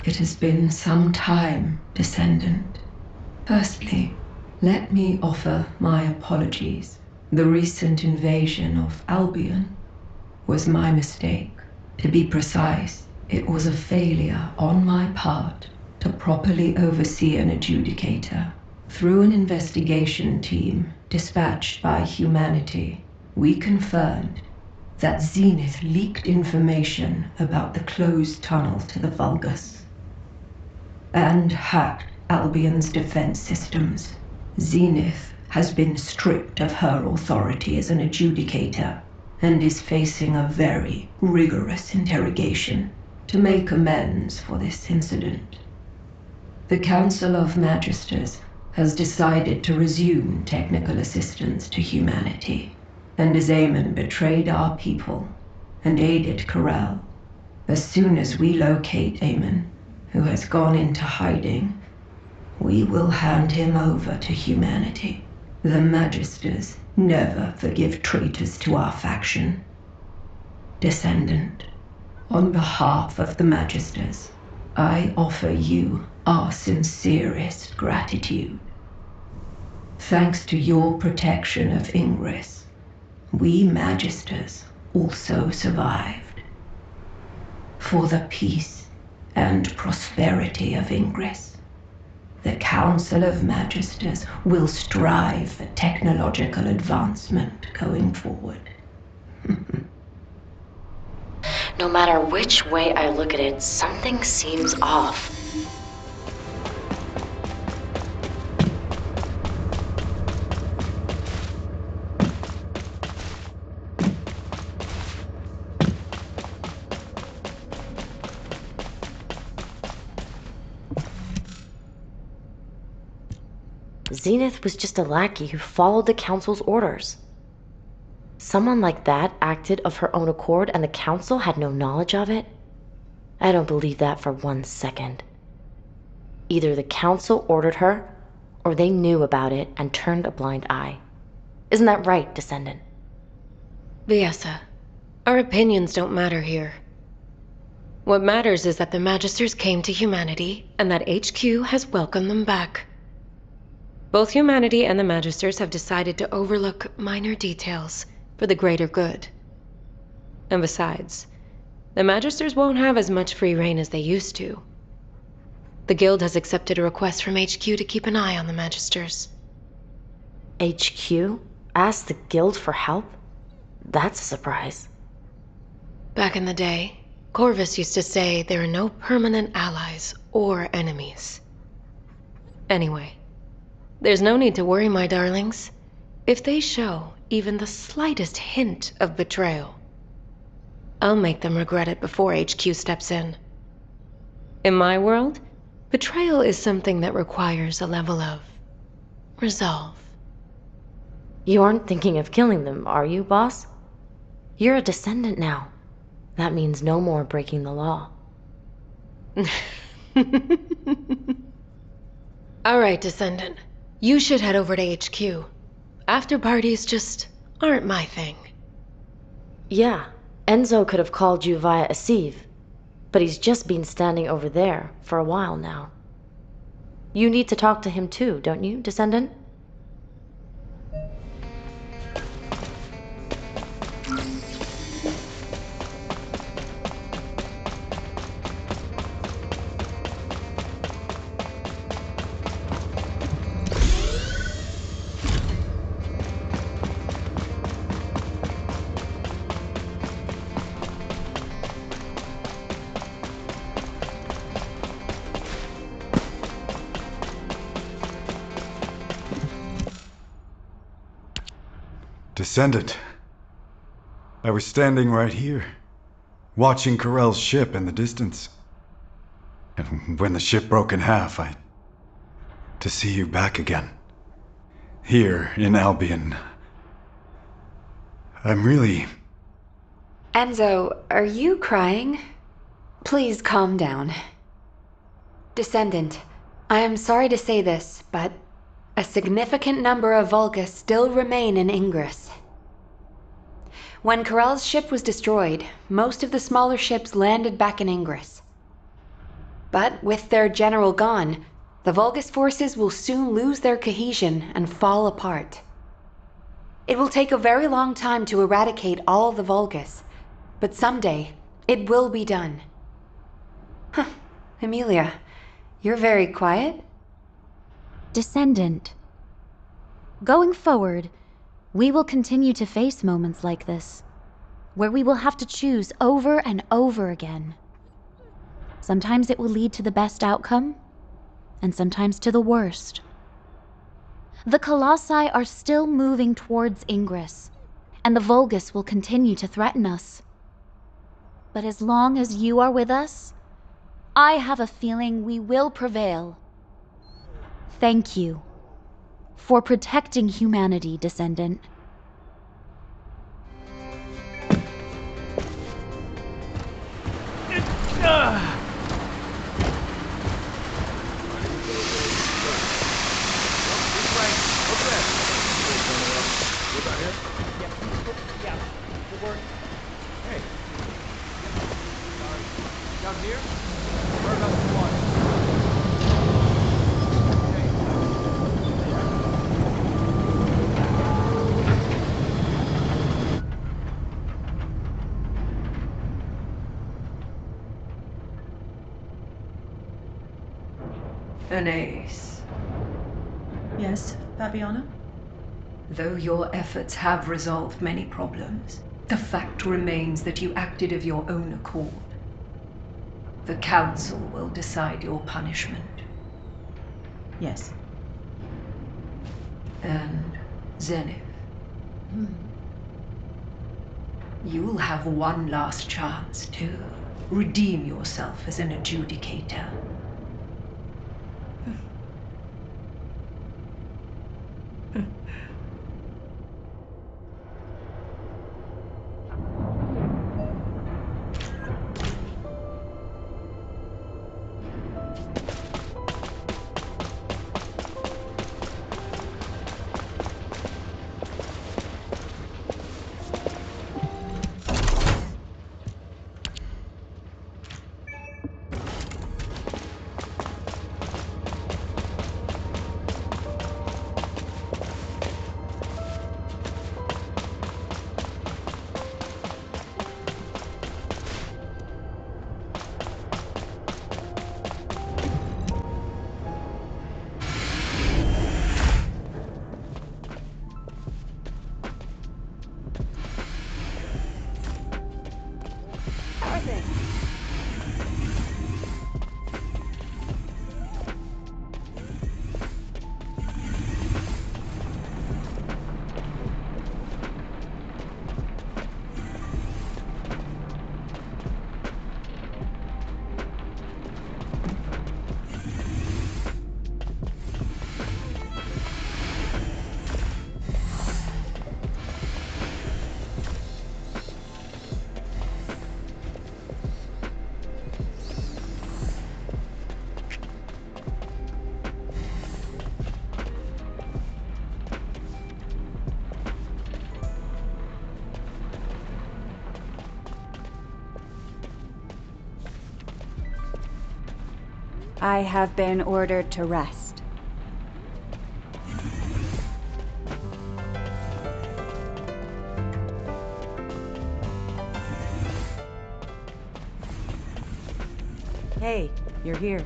It has been some time, Descendant. Firstly, let me offer my apologies. The recent invasion of Albion was my mistake. To be precise, it was a failure on my part to properly oversee an adjudicator. Through an investigation team dispatched by humanity, we confirmed that Zenith leaked information about the closed tunnel to the Vilgus and hacked Albion's defense systems. Zenith has been stripped of her authority as an adjudicator and is facing a very rigorous interrogation to make amends for this incident. The Council of Magisters has decided to resume technical assistance to humanity, and as Eamon betrayed our people and aided Karel, as soon as we locate Eamon, who has gone into hiding, we will hand him over to humanity. The Magisters never forgive traitors to our faction. Descendant, on behalf of the Magisters, I offer you our sincerest gratitude. Thanks to your protection of Ingress, we Magisters also survived. For the peace and prosperity of Ingress, the Council of Magisters will strive for technological advancement going forward. No matter which way I look at it, something seems off. Zenith was just a lackey who followed the Council's orders. Someone like that acted of her own accord and the Council had no knowledge of it? I don't believe that for 1 second. Either the Council ordered her, or they knew about it and turned a blind eye. Isn't that right, Descendant? Viessa, our opinions don't matter here. What matters is that the Magisters came to humanity, and that HQ has welcomed them back. Both humanity and the Magisters have decided to overlook minor details for the greater good. And besides, the Magisters won't have as much free reign as they used to. The Guild has accepted a request from HQ to keep an eye on the Magisters. HQ? Asked the Guild for help? That's a surprise. Back in the day, Corvus used to say there are no permanent allies or enemies. Anyway, there's no need to worry, my darlings. If they show even the slightest hint of betrayal, I'll make them regret it before HQ steps in. In my world, betrayal is something that requires a level of resolve. You aren't thinking of killing them, are you, boss? You're a Descendant now. That means no more breaking the law. Alright, Descendant. You should head over to HQ. After parties just aren't my thing. Yeah, Enzo could have called you via a sieve, but he's just been standing over there for a while now. You need to talk to him too, don't you, Descendant? Descendant. I was standing right here, watching Karel's ship in the distance. And when the ship broke in half, to see you back again. Here in Albion. I'm really... Enzo, are you crying? Please calm down. Descendant, I am sorry to say this, but a significant number of Vilgus still remain in Ingress. When Karel's ship was destroyed, most of the smaller ships landed back in Ingress. But with their general gone, the Vilgus forces will soon lose their cohesion and fall apart. It will take a very long time to eradicate all the Vilgus, but someday it will be done. Huh, Emilia, you're very quiet. Descendant. Going forward, we will continue to face moments like this, where we will have to choose over and over again. Sometimes it will lead to the best outcome, and sometimes to the worst. The Colossi are still moving towards Ingress, and the Vilgus will continue to threaten us. But as long as you are with us, I have a feeling we will prevail. Thank you for protecting humanity, Descendant. Down here? Where about the water? Anais. Yes, Fabiana? Though your efforts have resolved many problems, the fact remains that you acted of your own accord. The Council will decide your punishment. Yes. And Zenith. You'll have one last chance to redeem yourself as an adjudicator. I have been ordered to rest. Hey, you're here.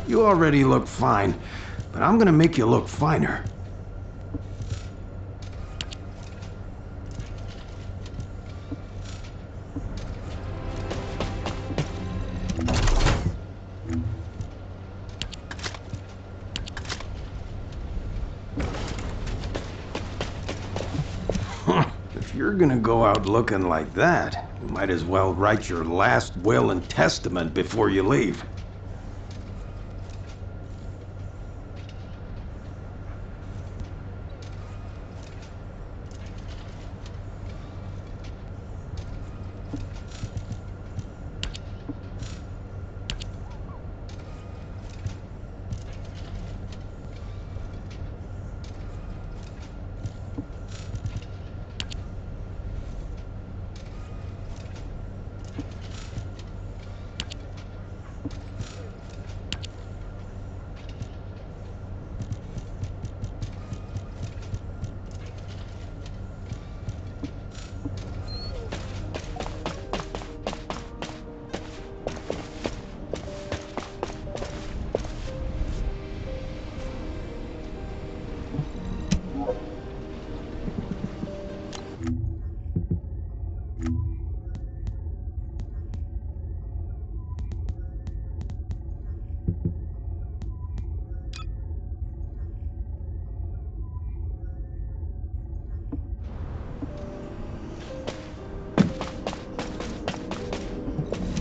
You already look fine, but I'm gonna make you look finer. If you're gonna go out looking like that, you might as well write your last will and testament before you leave.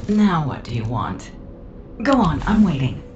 Now what do you want? Go on, I'm waiting.